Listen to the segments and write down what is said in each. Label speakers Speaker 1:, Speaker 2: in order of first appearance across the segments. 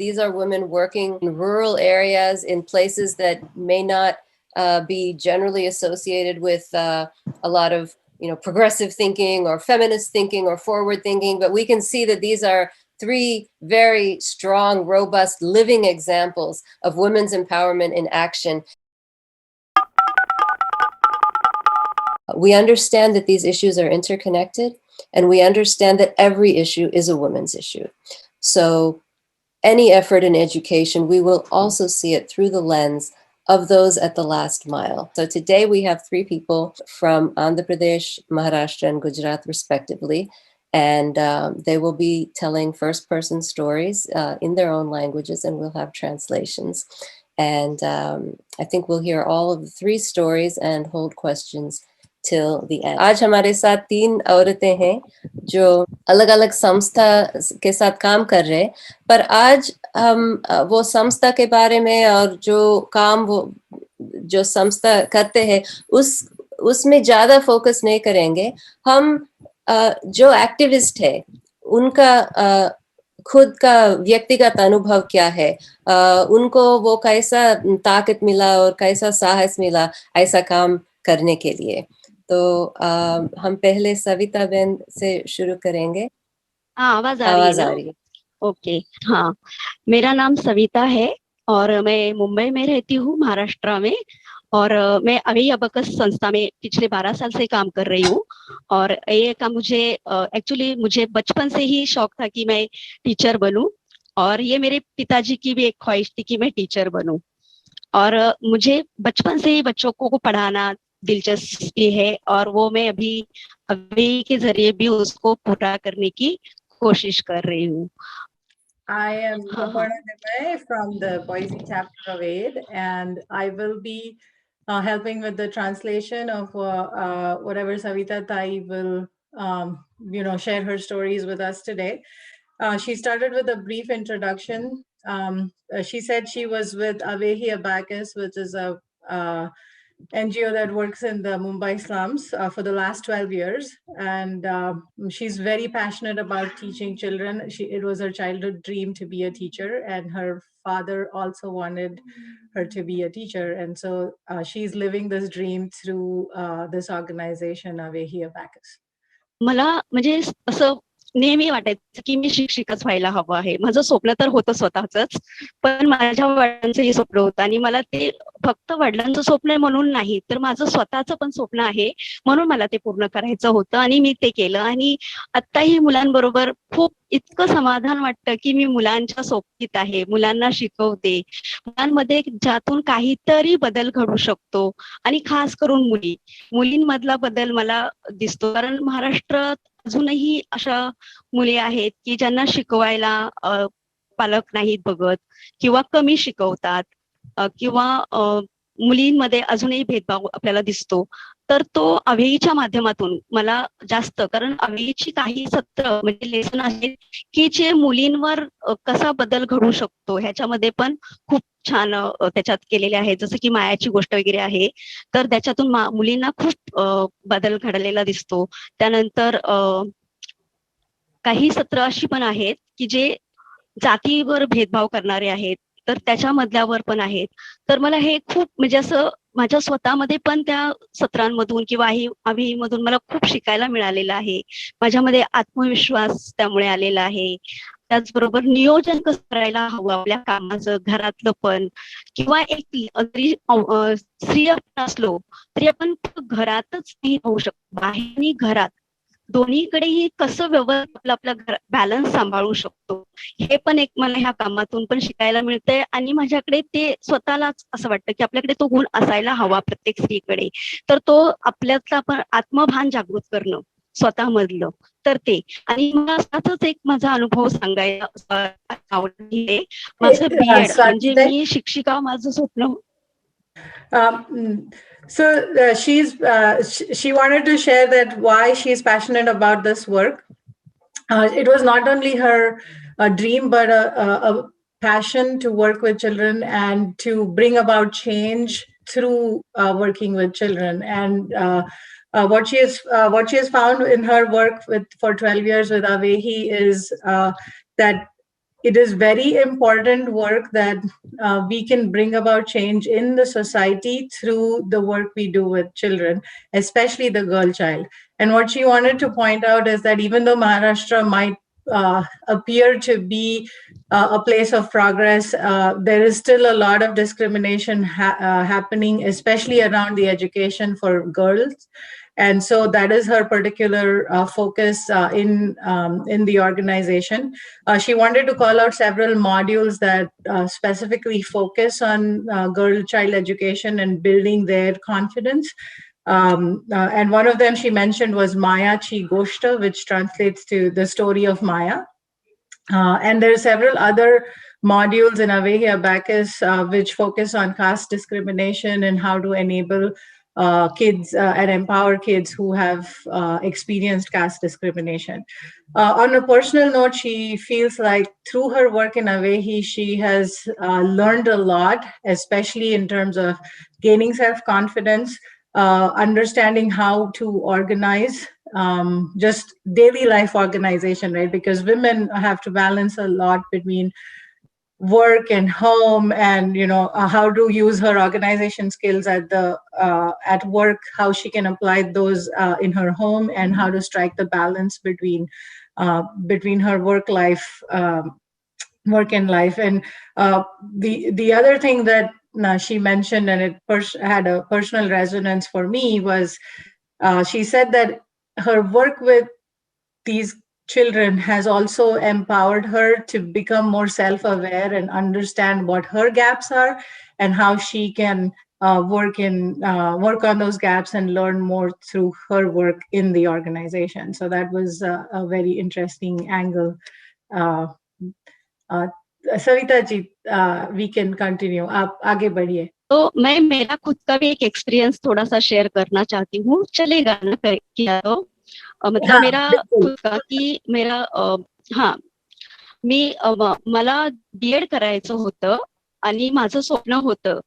Speaker 1: These are women working in rural areas, in places that may not be generally associated with a lot of progressive thinking or feminist thinking or forward thinking, but we can see that these are three very strong, robust, living examples of women's empowerment in action. We understand that these issues are interconnected, and we understand that every issue is a women's issue. So any effort in education, we will also see it through the lens of those at the last mile. So today we have three people from Andhra Pradesh, Maharashtra, and Gujarat respectively, and they will be telling first-person stories in their own languages, and we'll have translations. And I think we'll hear all of the three stories and hold questions till the end. आज हमारे साथ तीन औरतें हैं जो अलग अलग संस्था के साथ काम कर रहे हैं, पर आज हम वो संस्था के बारे में और जो काम वो जो संस्था करते हैं उसमें ज्यादा फोकस नहीं करेंगे. हम जो एक्टिविस्ट है उनका खुद का व्यक्तिगत अनुभव क्या है, उनको वो कैसा ताकत मिला और कैसा साहस मिला ऐसा काम करने के लिए. तो हम पहले सविता बहन से शुरू करेंगे.
Speaker 2: हाँ, आवाज आ रही है. ओके, हाँ, मेरा नाम सविता है और मैं मुंबई में रहती हूँ, महाराष्ट्र में. और मैं अवेही अबकस संस्था में पिछले 12 साल से काम कर रही हूँ. और ये काम मुझे एक्चुअली मुझे बचपन से ही शौक था कि मैं टीचर बनूं, और ये मेरे पिताजी की भी एक ख्वाहिश थी कि मैं टीचर बनूं. और मुझे बचपन से ही बच्चों को पढ़ाना दिलचस्पी है, और वो मैं अभी के जरिए भी उसको पूरा करने की कोशिश कर रही हूँ.
Speaker 3: I am Aparna from the Boise chapter of AID, and I will be helping with the translation of whatever Savita Tai will, share her stories with us today. She started with a brief introduction. She said she was with Avehi Abacus, which is a NGO that works in the Mumbai slums for the last 12 years. And she's very passionate about teaching children. It was her childhood dream to be a teacher, and her father also wanted her to be a teacher. And so she's living this dream through this organization, Avehi Abacus.
Speaker 2: मला म्हणजे असं नेहमी वाटायचं की मी शिक्षिकाच व्हायला हवं आहे. माझं स्वप्न तर होतं स्वतःच, पण माझ्या वडिलांचंही स्वप्न होतं, आणि मला ते फक्त वडिलांचं स्वप्न आहे म्हणून नाही, तर माझं स्वतःचं पण स्वप्न आहे म्हणून मला ते पूर्ण करायचं होतं, आणि मी ते केलं. आणि आत्ताही मुलांबरोबर खूप इतकं समाधान वाटतं की मी मुलांच्या सोबतीत आहे, मुलांना शिकवते, मुलांमध्ये ज्यातून काहीतरी बदल घडू शकतो. आणि खास करून मुलींमधला बदल मला दिसतो, कारण महाराष्ट्रात अजूनही अशा मुली आहेत की ज्यांना शिकवायला पालक नाहीत बघत, किंवा कमी शिकवतात, किंवा मुलींमध्ये अजूनही भेदभाव आपल्याला दिसतो. तर तो अवेहीच्या माध्यमातून मला जास्त, कारण अवेहीची काही सत्र म्हणजे लेसन आहेत की जे मुलींवर कसा बदल घडू शकतो ह्याच्यामध्ये पण खूप छान त्याच्यात केलेले आहे. जसं की मायाची गोष्ट वगैरे आहे, तर त्याच्यातून मुलींना खूप बदल घडलेला दिसतो. त्यानंतर काही सत्र अशी पण आहेत की जे जातीवर भेदभाव करणारे आहेत, तर त्याच्या मधल्यावर पण आहेत. तर मला हे खूप म्हणजे असं माझ्या स्वतःमध्ये पण त्या सत्रांमधून किंवा अवेहीमधून मला खूप शिकायला मिळालेलं आहे. माझ्यामध्ये आत्मविश्वास त्यामुळे आलेला आहे. त्याचबरोबर नियोजन कसं करायला हवं आपल्या कामाचं, घरातलं पण, किंवा एक जरी स्त्री आपण असलो तरी आपण घरातच नाही राहू शकतो, बाहेर आणि घरात दोन्हीकडेही कसं व्यवस्थित आपला बॅलन्स सांभाळू शकतो, हे पण एक मला ह्या कामातून पण शिकायला मिळतंय. आणि माझ्याकडे ते स्वतःलाच असं वाटतं की आपल्याकडे तो गुण असायला हवा प्रत्येक स्त्रीकडे. तर तो आपल्यातला आपण आत्मभान जागृत करणं स्वतःमधलं, तर ते. आणि मला असाच एक माझा अनुभव सांगायला आवडेल. माझं बीएड म्हणजे मी शिक्षिका माझं स्वप्न.
Speaker 3: So she wanted to share that why she's passionate about this work. It was not only her dream, but a passion to work with children and to bring about change through working with children. And what she has found in her work for 12 years with Avehi is that it is very important work that we can bring about change in the society through the work we do with children, especially the girl child. And what she wanted to point out is that even though Maharashtra might appear to be a place of progress, there is still a lot of discrimination happening, especially around the education for girls. And so that is her particular focus in the organization. She wanted to call out several modules that specifically focus on girl child education and building their confidence. And one of them she mentioned was Maya Chi Goshta, which translates to the story of Maya. And there are several other modules in Avehi Abacus which focus on caste discrimination and how to enable kids and empower kids who have experienced caste discrimination. On a personal note, she feels like through her work in Avehi, she has learned a lot, especially in terms of gaining self-confidence, understanding how to organize, just daily life organization, right? Because women have to balance a lot between work and home, and how to use her organization skills at work, how she can apply those in her home, and how to strike the balance between her work and life. And the other thing that she mentioned, and it had a personal resonance for me, was she said that her work with these children has also empowered her to become more self-aware and understand what her gaps are and how she can work on those gaps and learn more through her work in the organization. So that was a very interesting angle. Savita ji, we can continue. आप आगे बढ़िए.
Speaker 2: तो मैं मेरा खुद का भी एक एक्सपीरियंस थोड़ा सा शेयर करना चाहती हूँ. चलेगा ना किया तो? मतलब मेरा खुद का की मेरा हाँ मला बीएड करायचं होतं आणि माझं स्वप्न होतं.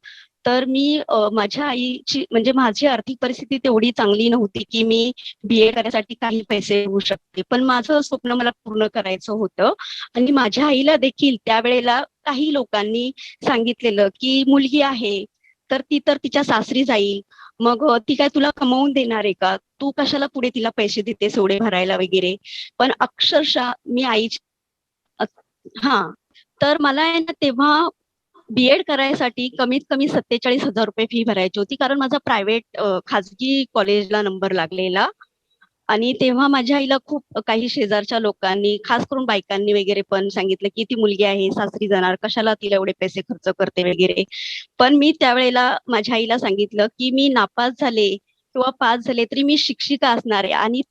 Speaker 2: तर मी माझ्या आईची म्हणजे माझी आर्थिक परिस्थिती तेवढी चांगली नव्हती की मी बीएड करण्यासाठी काही पैसे देऊ शकते, पण माझं स्वप्न मला पूर्ण करायचं होतं. आणि माझ्या आईला देखील त्यावेळेला काही लोकांनी सांगितलेलं की मुलगी आहे तर ती तर तिच्या सासरी जाईल, मग ती काय तुला कमवून देणार आहे का, तू कशाला पुढे तिला पैसे देतेस एवढे भरायला वगैरे. पण अक्षरशः मी तर मला आहे ना तेव्हा बीएड करायसाठी कमीत कमी 47,000 रुपये फी भरायची होती, कारण माझा प्रायव्हेट खाजगी कॉलेजला नंबर लागलेला. आणि तेव्हा माझ्या आईला खूप काही शेजारच्या लोकांनी, खास करून बायकांनी वगैरे पण सांगितलं की ती मुलगी आहे, सासरी जाणार, कशाला तिला एवढे पैसे खर्च करते वगैरे. पण मी त्यावेळेला माझ्या आईला सांगितलं की मी नापास झाले किंवा पास झाले तरी मी शिक्षिका असणार आहे आणि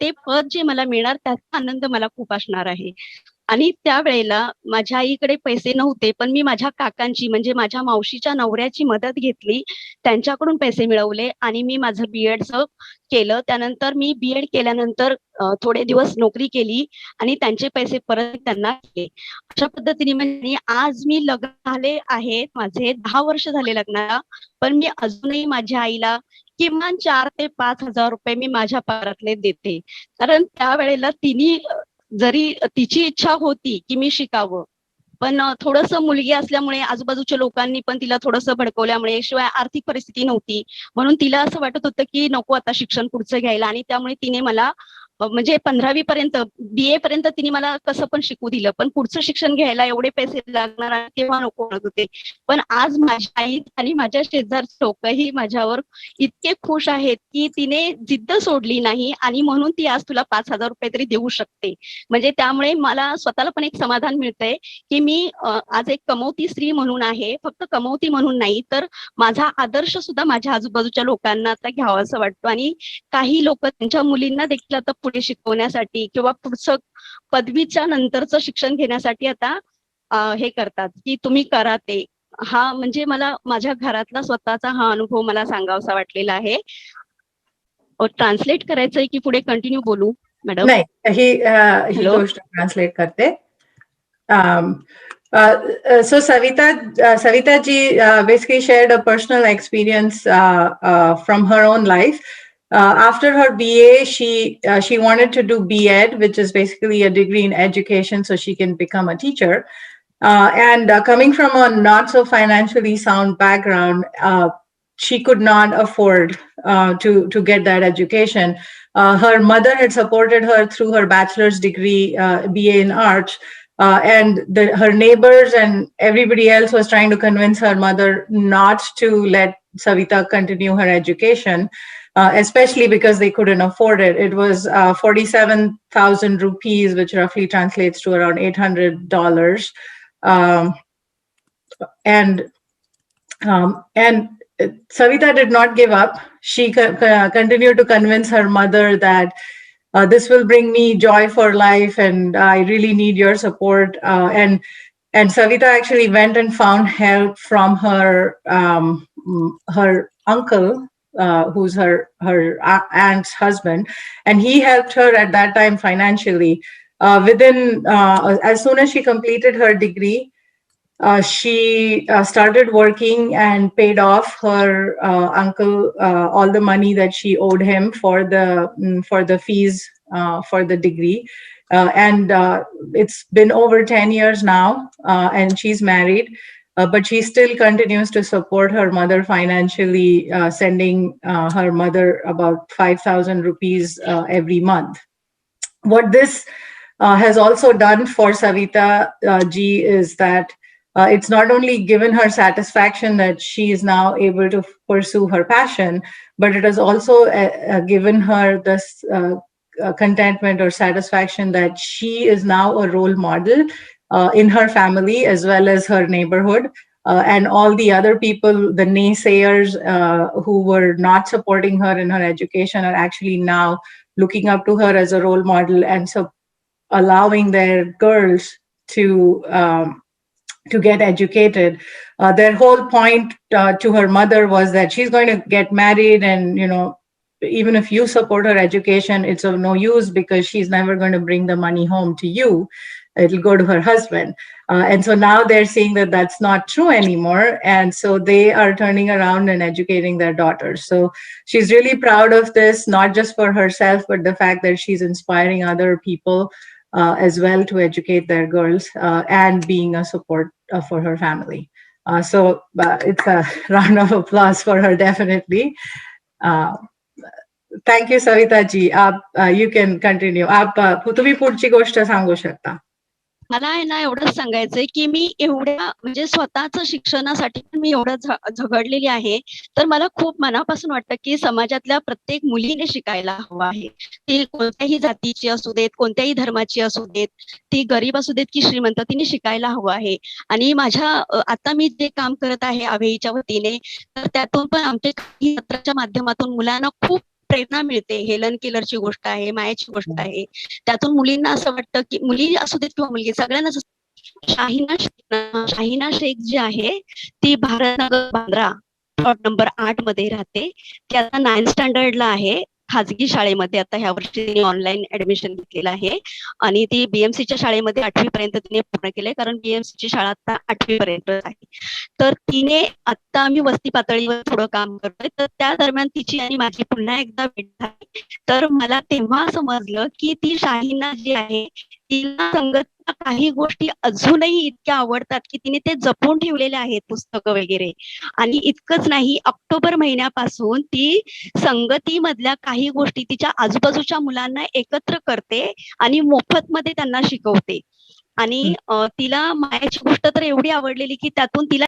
Speaker 2: ते पद जे मला मिळणार त्याचा आनंद मला खूप असणार आहे. आणि त्यावेळेला माझ्या आईकडे पैसे नव्हते, पण मी माझ्या काकांची म्हणजे माझ्या मावशीच्या नवऱ्याची मदत घेतली, त्यांच्याकडून पैसे मिळवले आणि मी माझं बीएडचं केलं. त्यानंतर मी बीएड केल्यानंतर थोडे दिवस नोकरी केली आणि त्यांचे पैसे परत त्यांना दिले. अशा पद्धतीने म्हणजे आज मी लग्न झाले आहेत, माझे 10 वर्ष झाले लग्नाला, पण मी अजूनही माझ्या आईला किमान 4,000 ते 5,000 रुपये मी माझ्या पगारातले देते. कारण त्यावेळेला तिने जरी तिची इच्छा होती की मी शिकावं, पण थोडंसं मुलगी असल्यामुळे आजूबाजूच्या लोकांनी पण तिला थोडंसं भडकवल्यामुळे, शिवाय आर्थिक परिस्थिती नव्हती म्हणून तिला असं वाटत होतं की नको आता शिक्षण पुढचं घ्यायला. आणि त्यामुळे तिने मला म्हणजे 15वी पर्यंत बीए पर्यंत तिने मला कसं पण शिकू दिलं, पण पुढचं शिक्षण घ्यायला एवढे पैसे लागणार आणि तेव्हा नको म्हणत होते. पण आज माझी आई आणि माझ्या शेजारचे लोकही माझ्यावर इतके खुश आहेत की तिने जिद्द सोडली नाही आणि म्हणून ती आज तुला 5,000 रुपये तरी देऊ शकते. म्हणजे त्यामुळे मला स्वतःला पण एक समाधान मिळतंय की मी आज एक कमवती स्त्री म्हणून आहे, फक्त कमवती म्हणून नाही तर माझा आदर्श सुद्धा माझ्या आजूबाजूच्या लोकांना आता घ्यावा असं वाटतो. आणि काही लोक त्यांच्या मुलींना देखील आता पुढे शिकवण्यासाठी किंवा पुढचं पदवीच्या नंतरचं शिक्षण घेण्यासाठी आता हे करतात की तुम्ही करा ते. हा म्हणजे मला माझ्या घरातला स्वतःचा हा अनुभव मला सांगावासा वाटलेला आहे. ट्रान्सलेट करायचंय की पुढे कंटिन्यू बोलू मॅडम?
Speaker 3: नाही, ही गोष्ट ट्रान्सलेट करते. So Savita ji basically shared a personal experience from her own life. After her BA, she wanted to do B.Ed, which is basically a degree in education, so she can become a teacher. And coming from a not so financially sound background, she could not afford to get that education. Her mother had supported her through her bachelor's degree, BA in arts, and her neighbors and everybody else was trying to convince her mother not to let Savita continue her education, especially because they couldn't afford it. It was 47,000 rupees, which roughly translates to around $800. Um, and and Savita did not give up. She continued to convince her mother that this will bring me joy for life, and I really need your support. And Savita actually went and found help from her uncle, who's her aunt's husband, and he helped her at that time financially. Within as soon as she completed her degree, she started working and paid off her uncle all the money that she owed him for the fees for the degree. And it's been over 10 years now, and she's married. But she still continues to support her mother financially, sending her mother about 5,000 rupees every month. What this has also done for Savita ji is that it's not only given her satisfaction that she is now able to pursue her passion, but it has also given her this contentment or satisfaction that she is now a role model in her family as well as her neighborhood. And all the other people, the naysayers who were not supporting her in her education, are actually now looking up to her as a role model, and so allowing their girls to get educated. Their whole point to her mother was that she's going to get married, and even if you support her education, it's of no use because she's never going to bring the money home to you. It'll go to her husband. And so now they're seeing that that's not true anymore. And so they are turning around and educating their daughters. So she's really proud of this, not just for herself, but the fact that she's inspiring other people as well to educate their girls and being a support for her family. So it's a round of applause for her, definitely. Thank you, Savita जी. आप you can continue. आप तुम्ही पुढची गोष्ट सांगू शकता.
Speaker 2: मला आहे ना एवढंच सांगायचंय की मी एवढ्या म्हणजे स्वतःच शिक्षणासाठी पण मी एवढं झगडलेली आहे. तर मला खूप मनापासून वाटतं की समाजातल्या प्रत्येक मुलीने शिकायला हवं आहे. ती कोणत्याही जातीची असू देत, कोणत्याही धर्माची असू देत, ती गरीब असू देत की श्रीमंत, तिने शिकायला हवं आहे. आणि माझ्या आता मी जे काम करत आहे अवेहीच्या वतीने, तर त्यातून पण आमच्या काही सत्राच्या माध्यमातून मुलांना खूप प्रेरणा मिळते. हेलन केलरची गोष्ट आहे, मायाची गोष्ट आहे. त्यातून मुलींना असं वाटतं की मुली असू देत किंवा मुलगी, सगळ्यांना शाहिना शेख जी आहे ती भारतनगर बांद्रा प्लॉट नंबर 8 मध्ये राहते. ती आता 9th स्टँडर्डला आहे खाजगी शाळेमध्ये. आता ह्या वर्षी तिने ऑनलाईन ऍडमिशन घेतलेलं आहे आणि ती बीएमसीच्या शाळेमध्ये 8वी पर्यंत तिने पूर्ण केलंय, कारण बीएमसीची शाळा आता 8वी पर्यंत आहे. तर तिने आता आम्ही वस्ती पातळीवर थोडं काम करतोय, तर त्या दरम्यान तिची आणि माझी पुन्हा एकदा भेट झाली. तर मला तेव्हा समजलं की ती शाहिना जी आहे तिला संगतीच्या काही गोष्टी अजूनही इतक्या आवडतात की तिने ते जपून ठेवलेले आहेत, पुस्तकं वगैरे. आणि इतकंच नाही, ऑक्टोबर महिन्यापासून ती संगतीमधल्या काही गोष्टी तिच्या आजूबाजूच्या मुलांना एकत्र करते आणि मोफतमध्ये त्यांना शिकवते. आणि तिला मायाची गोष्ट तर एवढी आवडलेली की त्यातून तिला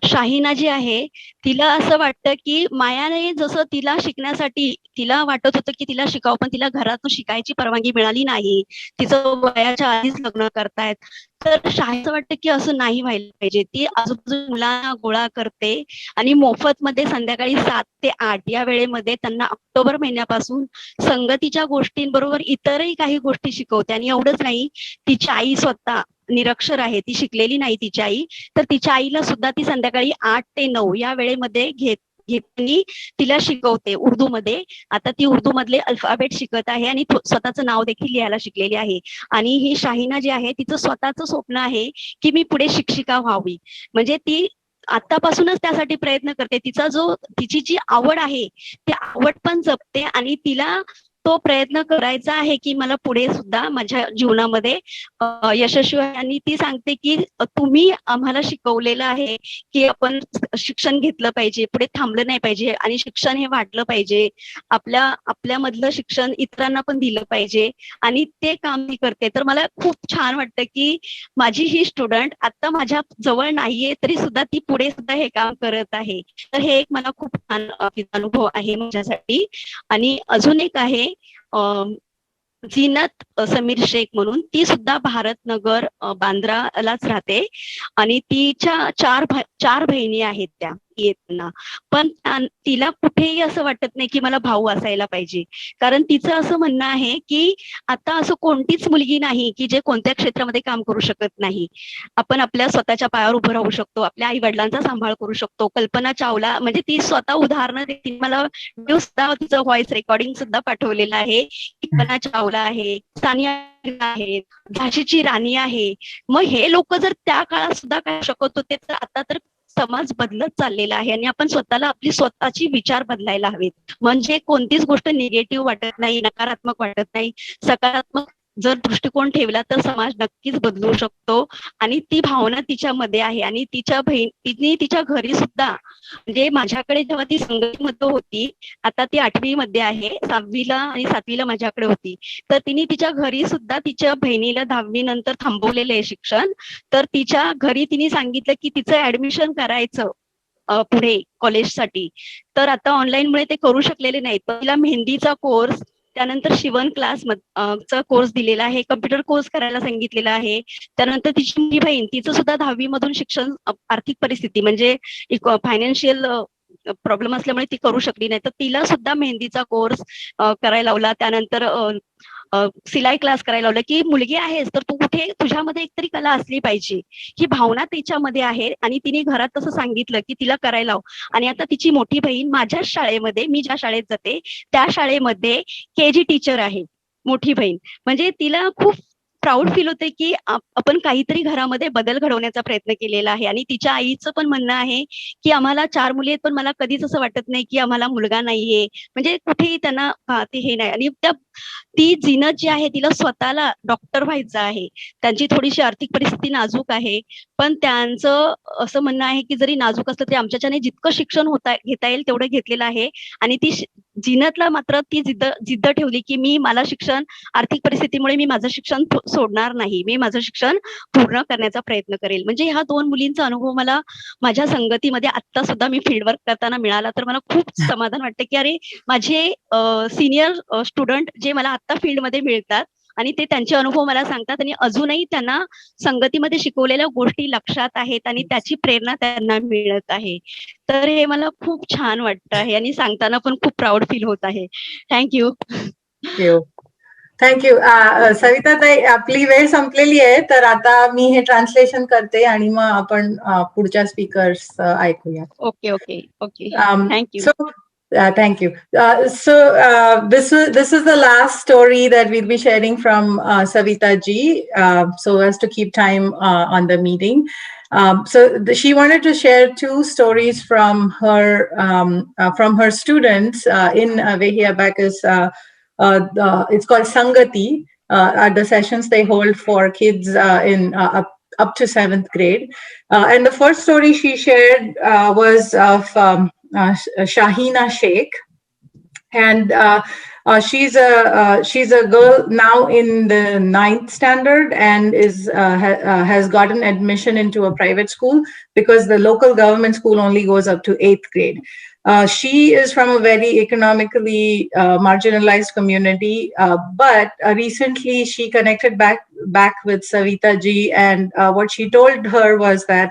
Speaker 2: शाहिना जी आहे तिला असं वाटतं की मायाने जसं तिला शिकण्यासाठी तिला वाटत होतं की तिला शिकावं, पण तिला घरातून शिकायची परवानगी मिळाली नाही, तिचं वयाच्या आधीच लग्न करतायत. तर शाहीचं वाटतं की असं नाही व्हायला पाहिजे. ती आजूबाजू मुलांना गोळा करते आणि मोफतमध्ये संध्याकाळी 7 ते 8 या वेळेमध्ये त्यांना ऑक्टोबर महिन्यापासून संगतीच्या गोष्टींबरोबर इतरही काही गोष्टी शिकवते. आणि एवढंच नाही, तिची आई स्वतः निरक्षर आहे, ती शिकलेली नाही तिची आई, तर तिच्या आईला सुद्धा ती संध्याकाळी 8 ते 9 या वेळेमध्ये घेतली तिला शिकवते उर्दू मध्ये. आता ती उर्दू मधले अल्फाबेट शिकत आहे आणि स्वतःचं नाव देखील लिहायला शिकलेली आहे. आणि ही शाहिना जी आहे तिचं स्वतःचं स्वप्न आहे की मी पुढे शिक्षिका व्हावी. म्हणजे ती आतापासूनच त्यासाठी प्रयत्न करते. तिची जी आवड आहे ती आवड पण जपते आणि तिला तो प्रयत्न करायचा आहे की मला पुढे सुद्धा माझ्या जीवनामध्ये यशस्वी आहे. आणि ती सांगते की तुम्ही आम्हाला शिकवलेलं आहे की आपण शिक्षण घेतलं पाहिजे, पुढे थांबलं नाही पाहिजे आणि शिक्षण हे वाढलं पाहिजे, आपल्यामधलं शिक्षण इतरांना पण दिलं पाहिजे आणि ते काम ती करते. तर मला खूप छान वाटतं की माझी ही स्टुडंट आता माझ्या जवळ नाहीये तरी सुद्धा ती पुढे सुद्धा हे काम करत आहे. तर हे एक मला खूप छान अनुभव आहे माझ्यासाठी. आणि अजून एक आहे झीनत समीर शेख म्हणून, ती सुद्धा भारतनगर बांद्रालाच राहते आणि तिच्या चार बहिणी आहेत त्या येतना. पण तिला कुठेही असं वाटत नाही की मला भाऊ असायला पाहिजे, कारण तिचं असं म्हणणं आहे की आता असं कोणतीच मुलगी नाही की जे कोणत्या क्षेत्रामध्ये काम करू शकत नाही. आपण आपल्या स्वतःच्या पायावर उभं राहू शकतो, आपल्या आई वडिलांचा सांभाळ करू शकतो. कल्पना चावला म्हणजे ती स्वतः उदाहरणं देते. मला सुद्धा तिचं व्हॉइस रेकॉर्डिंग सुद्धा पाठवलेलं आहे. कल्पना चावला आहे, सानिया आहे, झाशीची राणी आहे. मग हे लोक जर त्या काळात सुद्धा काय शकत होते तर आता तर समाज बदलत चाललेला आहे आणि आपण स्वतःला आपली स्वतःची विचार बदलायला हवेत. म्हणजे कोणतीच गोष्ट निगेटिव्ह वाटत नाही, नकारात्मक वाटत नाही. सकारात्मक जर दृष्टिकोन ठेवला तर समाज नक्कीच बदलू शकतो. आणि ती भावना तिच्यामध्ये आहे. आणि तिने तिच्या घरी सुद्धा, म्हणजे माझ्याकडे जेव्हा ती संगतीमध्ये होती, आता ती 8वी मध्ये आहे, 6वीला आणि 7वीला माझ्याकडे होती, तर तिने तिच्या घरी सुद्धा तिच्या बहिणीला 10वी नंतर थांबवलेलं आहे शिक्षण. तर तिच्या घरी तिने सांगितलं की तिचं ऍडमिशन करायचं पुढे कॉलेजसाठी, तर आता ऑनलाईन मुळे ते करू शकलेले नाहीत. पण तिला मेहंदीचा कोर्स, त्यानंतर शिवण क्लास चा कोर्स दिलेला आहे, कम्प्युटर कोर्स करायला सांगितलेला आहे. त्यानंतर तिची मुलगी बहीण, तिचं सुद्धा 10वी मधून शिक्षण, आर्थिक परिस्थिती म्हणजे फायनान्शियल प्रॉब्लेम असल्यामुळे ती करू शकली नाही, तर तिला सुद्धा मेहंदीचा कोर्स करायला लावला. त्यानंतर सिलाई क्लास करायला लावला की मुलगी आहेस तर तू कुठे, तुझ्यामध्ये एकतरी कला असली पाहिजे, ही भावना तिच्यामध्ये आहे. आणि तिने घरात तसं सांगितलं की तिला करायला लाव. आणि आता तिची मोठी बहीण माझ्याच शाळेमध्ये, मी ज्या शाळेत जाते त्या शाळेमध्ये KG टीचर आहे मोठी बहीण. म्हणजे तिला खूप प्राऊड फील होते की आपण काहीतरी घरामध्ये बदल घडवण्याचा प्रयत्न केलेला आहे. आणि तिच्या आईचं पण म्हणणं आहे की आम्हाला 4 मुली आहेत पण मला कधीच असं वाटत नाही की आम्हाला मुलगा नाहीये, म्हणजे कुठेही त्यांना ते हे नाही. आणि ती जीनत जी आहे तिला स्वतःला डॉक्टर व्हायचं आहे. त्यांची थोडीशी आर्थिक परिस्थिती नाजूक आहे, पण त्यांचं असं म्हणणं आहे की जरी नाजूक असलं तरी आमच्याच्याने जितकं शिक्षण घेता येईल तेवढं घेतलेलं आहे. आणि ती जीनतला मात्र ती जिद्द ठेवली की मला शिक्षण, आर्थिक परिस्थितीमुळे मी माझं शिक्षण सोडणार नाही, मी माझं शिक्षण पूर्ण करण्याचा प्रयत्न करेल. म्हणजे ह्या 2 मुलींचा अनुभव मला माझ्या संगतीमध्ये आता सुद्धा मी फील्डवर्क करताना मिळाला, तर मला खूप समाधान वाटतं की अरे माझे सिनियर स्टुडंट जे मला आता फील्डमध्ये मिळतात आणि ते त्यांचे अनुभव मला सांगतात आणि अजूनही त्यांना संगतीमध्ये शिकवलेल्या गोष्टी लक्षात आहेत आणि त्याची प्रेरणा त्यांना मिळत आहे. तर हे मला खूप छान वाटतं आहे आणि सांगताना पण खूप प्राऊड फील होत आहे. थँक्यू.
Speaker 3: थँक्यू. सविता ताई, आपली वेळ संपलेली आहे, तर आता मी हे ट्रान्सलेशन करते आणि मग आपण पुढच्या स्पीकर्स ऐकूया.
Speaker 2: Okay okay okay. Thank you.
Speaker 3: Thank you. This is the last story that we'll be sharing from Savita ji, so as to keep time on the meeting. She wanted to share 2 stories from her students in Avehi Abacus. It's called Sangati, at the sessions they hold for kids in up to 7th grade. And the first story she shared was of Shahina Sheikh, and she's a girl now in the 9th standard and has gotten admission into a private school because the local government school only goes up to 8th grade. She is from a very economically marginalized community, but recently she connected back with Savita ji, and what she told her was that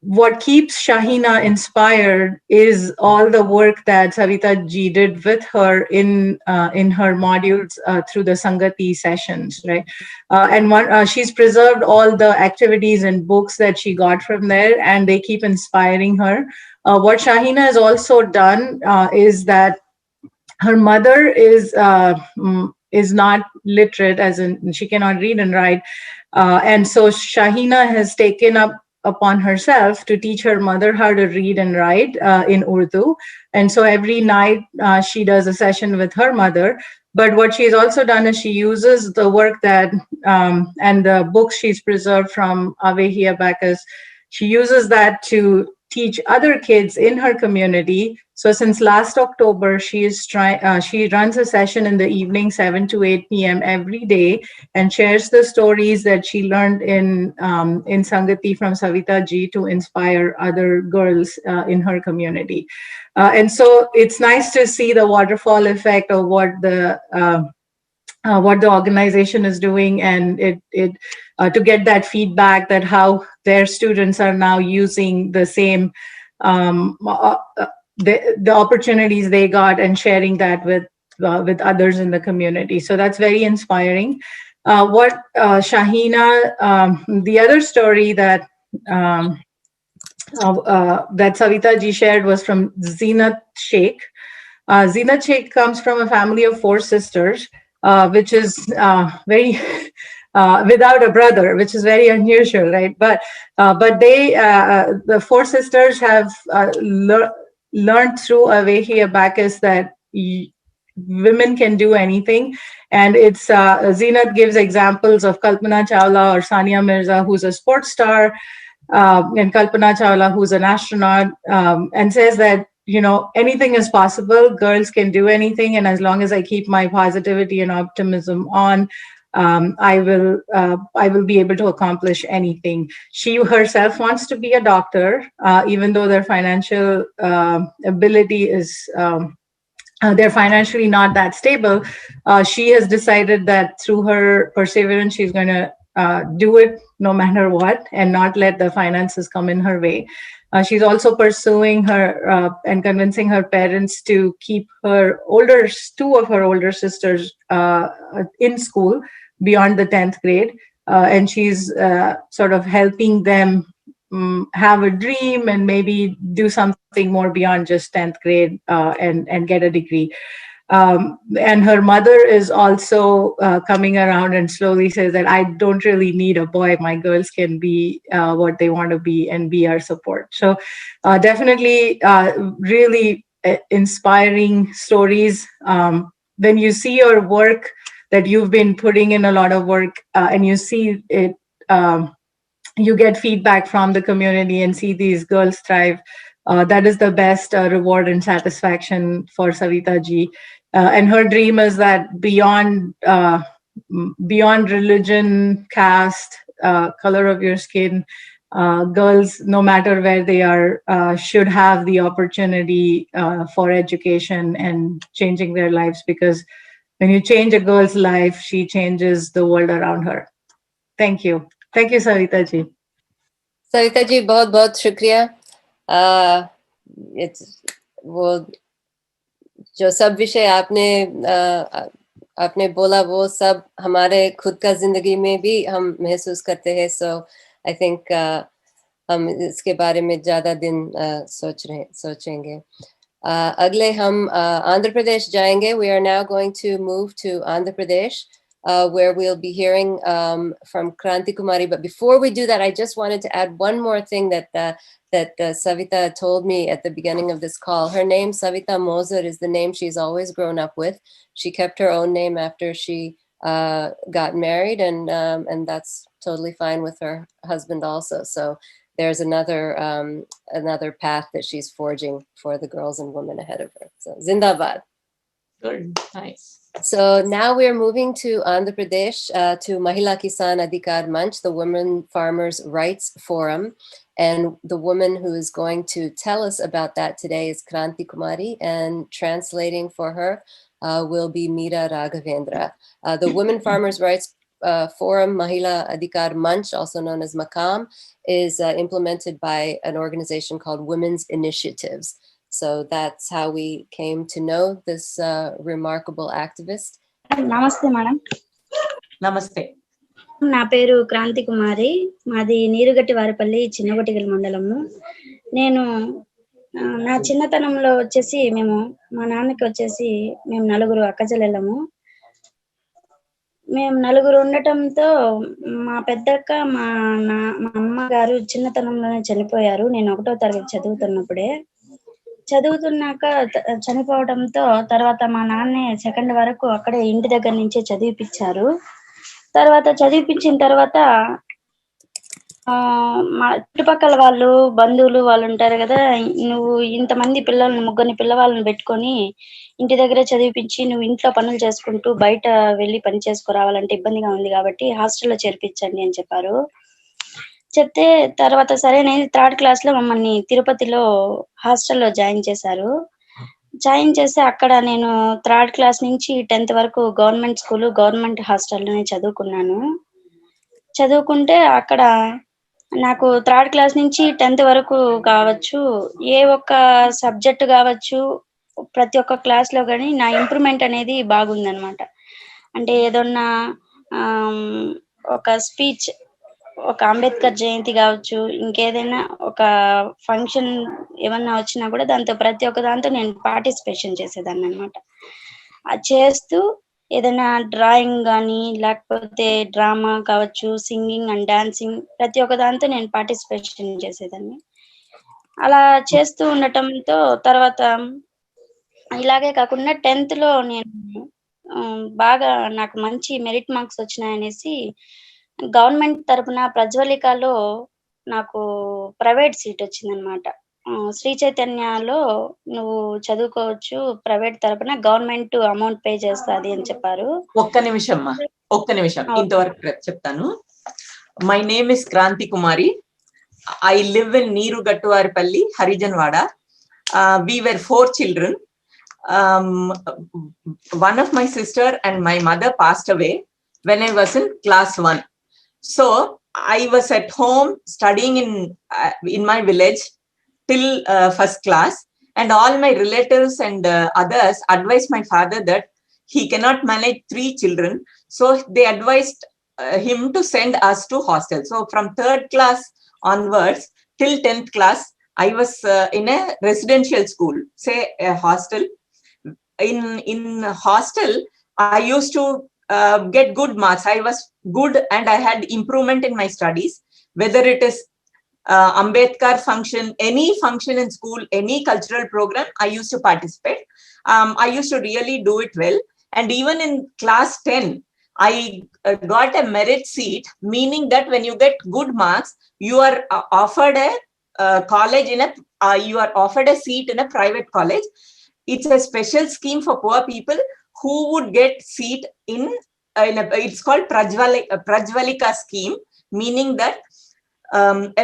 Speaker 3: what keeps Shahina inspired is all the work that Savita ji did with her in her modules through the Sangati sessions, right? And she's preserved all the activities and books that she got from there, and they keep inspiring her. What Shahina has also done is that her mother is not literate, as in she cannot read and write, and so Shahina has taken up upon herself to teach her mother how to read and write in Urdu. And so every night she does a session with her mother. But what she's also done is she uses the work that and the books she's preserved from Avehi, Abacus. She uses that to teach other kids in her community. So since last October, she runs a session in the evening, 7 to 8 p.m. every day, and shares the stories that she learned in Sangati from Savita ji to inspire other girls in her community. And so it's nice to see the waterfall effect of what the organization is doing, and it to get that feedback that how their students are now using the same the opportunities they got and sharing that with others in the community. So that's very inspiring. What Shahina, the other story that that Savita ji shared was from Zinat Sheikh. Zinat Sheikh comes from a family of 4 sisters, which is very without a brother, which is very unusual, right? But they, the 4 sisters, have learned through Avehi Abacus that women can do anything. And it's Zinat gives examples of Kalpana Chawla or Sania Mirza, who's a sports star, and Kalpana Chawla, who's an astronaut, and says that, you know, anything is possible. Girls can do anything, and as long as I keep my positivity and optimism on, I will be able to accomplish anything. She herself wants to be a doctor, even though their financial ability is. They're financially not that stable. She has decided that through her perseverance, she's going to do it no matter what, and not let the finances come in her way. She's also pursuing her and convincing her parents to keep her 2 of her older sisters in school beyond the 10th grade. And she's sort of helping them have a dream and maybe do something more beyond just 10th grade and get a degree. And her mother is also coming around and slowly says that I don't really need a boy. My girls can be what they want to be and be our support. So definitely really inspiring stories. When you see your work, that you've been putting in a lot of work, and you see it, you get feedback from the community and see these girls thrive. That is the best reward and satisfaction for Savita ji. And her dream is that beyond religion, caste, color of your skin, girls, no matter where they are, should have the opportunity for education and changing their lives. Because when you change a girl's life, she changes the world around her. Thank you. Thank you, Savita ji.
Speaker 1: Savita ji, बहुत बहुत शुक्रिया. वो जो सब विषय आपने बोला, वो सब हमारे खुद का जिंदगी में भी हम महसूस करते हैं. So I think हम इसके बारे में ज्यादा दिन सोचेंगे. अगले हम आंध्र प्रदेश जाएंगे. We are now going to move to Andhra Pradesh, where we'll be hearing from Kranti Kumari. But before we do that, I just wanted to add one more thing that Savita told me at the beginning of this call. Her name, Savita Mozar, is the name she's always grown up with. She kept her own name after she got married, and that's totally fine with her husband also. So there's another path that she's forging for the girls and women ahead of her. So Zindabad.
Speaker 4: Good, nice.
Speaker 1: So now we're moving to Andhra Pradesh, to Mahila Kisan Adhikar Manch, the Women Farmers' Rights Forum. And the woman who is going to tell us about that today is Kranti Kumari, and translating for her will be Meera Raghavendra. The Women Farmers' Rights Forum, Mahila Adhikar Manch, also known as Makam, is implemented by an organization called Women's Initiatives. So that's how we came to know this remarkable activist.
Speaker 5: Namaste, madam.
Speaker 4: Namaste.
Speaker 5: నా పేరు క్రాంతి కుమారి. మాది నీరుగట్టి వారిపల్లి, చిన్నగొట్టిగల మండలము. నేను నా చిన్నతనంలో వచ్చేసి మా నాన్నకి వచ్చేసి మేము 4 అక్కచెల్లెళ్ళము. మేము నలుగురు ఉండటంతో మా పెద్దక్క మా అమ్మగారు చిన్నతనంలోనే చనిపోయారు. నేను 1వ తరగతి చదువుతున్నాక చనిపోవడంతో తర్వాత మా నాన్నే సెకండ్ వరకు అక్కడే ఇంటి దగ్గర నుంచే చదివిపించారు. తర్వాత చదివిపించిన తర్వాత మా చుట్టుపక్కల వాళ్ళు బంధువులు వాళ్ళు ఉంటారు కదా, నువ్వు ఇంతమంది పిల్లల్ని ముగ్గురిని పిల్లవాళ్ళని పెట్టుకొని ఇంటి దగ్గరే చదివిపించి నువ్వు ఇంట్లో పనులు చేసుకుంటూ బయట వెళ్ళి పని చేసుకురావాలంటే ఇబ్బందిగా ఉంది కాబట్టి హాస్టల్లో చేర్పించండి అని చెప్పారు. చెప్తే తర్వాత సరే నేను 3rd క్లాస్ లో మమ్మల్ని తిరుపతిలో హాస్టల్లో జాయిన్ చేశారు. జాయిన్ చేస్తే అక్కడ నేను 3rd క్లాస్ నుంచి 10th వరకు గవర్నమెంట్ స్కూల్ గవర్నమెంట్ హాస్టల్లోనే చదువుకుంటే అక్కడ నాకు 3rd క్లాస్ నుంచి 10th వరకు కావచ్చు, ఏ ఒక్క సబ్జెక్ట్ కావచ్చు, ప్రతి ఒక్క క్లాస్ లో కానీ నా ఇంప్రూవ్మెంట్ అనేది బాగుందనమాట. అంటే ఏదన్నా ఒక స్పీచ్, ఒక అంబేద్కర్ జయంతి కావచ్చు, ఇంకేదైనా ఒక ఫంక్షన్ ఏమన్నా వచ్చినా కూడా దాంతో ప్రతి ఒక్క దాంతో నేను పార్టిసిపేషన్ చేసేదాన్ని అనమాట. అది చేస్తూ ఏదైనా డ్రాయింగ్ కానీ లేకపోతే డ్రామా కావచ్చు, సింగింగ్ అండ్ డాన్సింగ్ ప్రతి ఒక్క దాంతో నేను పార్టిసిపేషన్ చేసేదాన్ని. అలా చేస్తూ ఉండటంతో తర్వాత ఇలాగే కాకుండా 10th లో నేను బాగా నాకు మంచి మెరిట్ మార్క్స్ వచ్చినాయనేసి గవర్నమెంట్ తరపున ప్రజ్వలికలో నాకు ప్రైవేట్ సీట్ వచ్చిందనమాట. శ్రీ చైతన్యలో నువ్వు చదువుకోవచ్చు, ప్రైవేట్ తరపున గవర్నమెంట్ అమౌంట్ పే చేస్తుంది అని చెప్పారు.
Speaker 4: ఒక్క నిమిషం ఇంతవరకు చెప్తాను. My name is Kranthi Kumari. I live in Neeru Gattuvaripalli, Harijanwada. We were 4 children. One of my sister and my mother passed away when I was in class 1. So I was at home studying in my village till 1st class, and all my relatives and others advised my father that he cannot manage 3 children. So they advised him to send us to hostel. So from 3rd class onwards till 10th class, I was in a residential school, say a hostel. In hostel, I used to get good marks. I was good and I had improvement in my studies. Whether it is Ambedkar function, any function in school, any cultural program, I used to participate. I used to really do it well. And even in class 10, I got a merit seat, meaning that when you get good marks, you are offered a college you are offered a seat in a private college. It's a special scheme for poor people who would get seat in it's called Prajvalika scheme, meaning that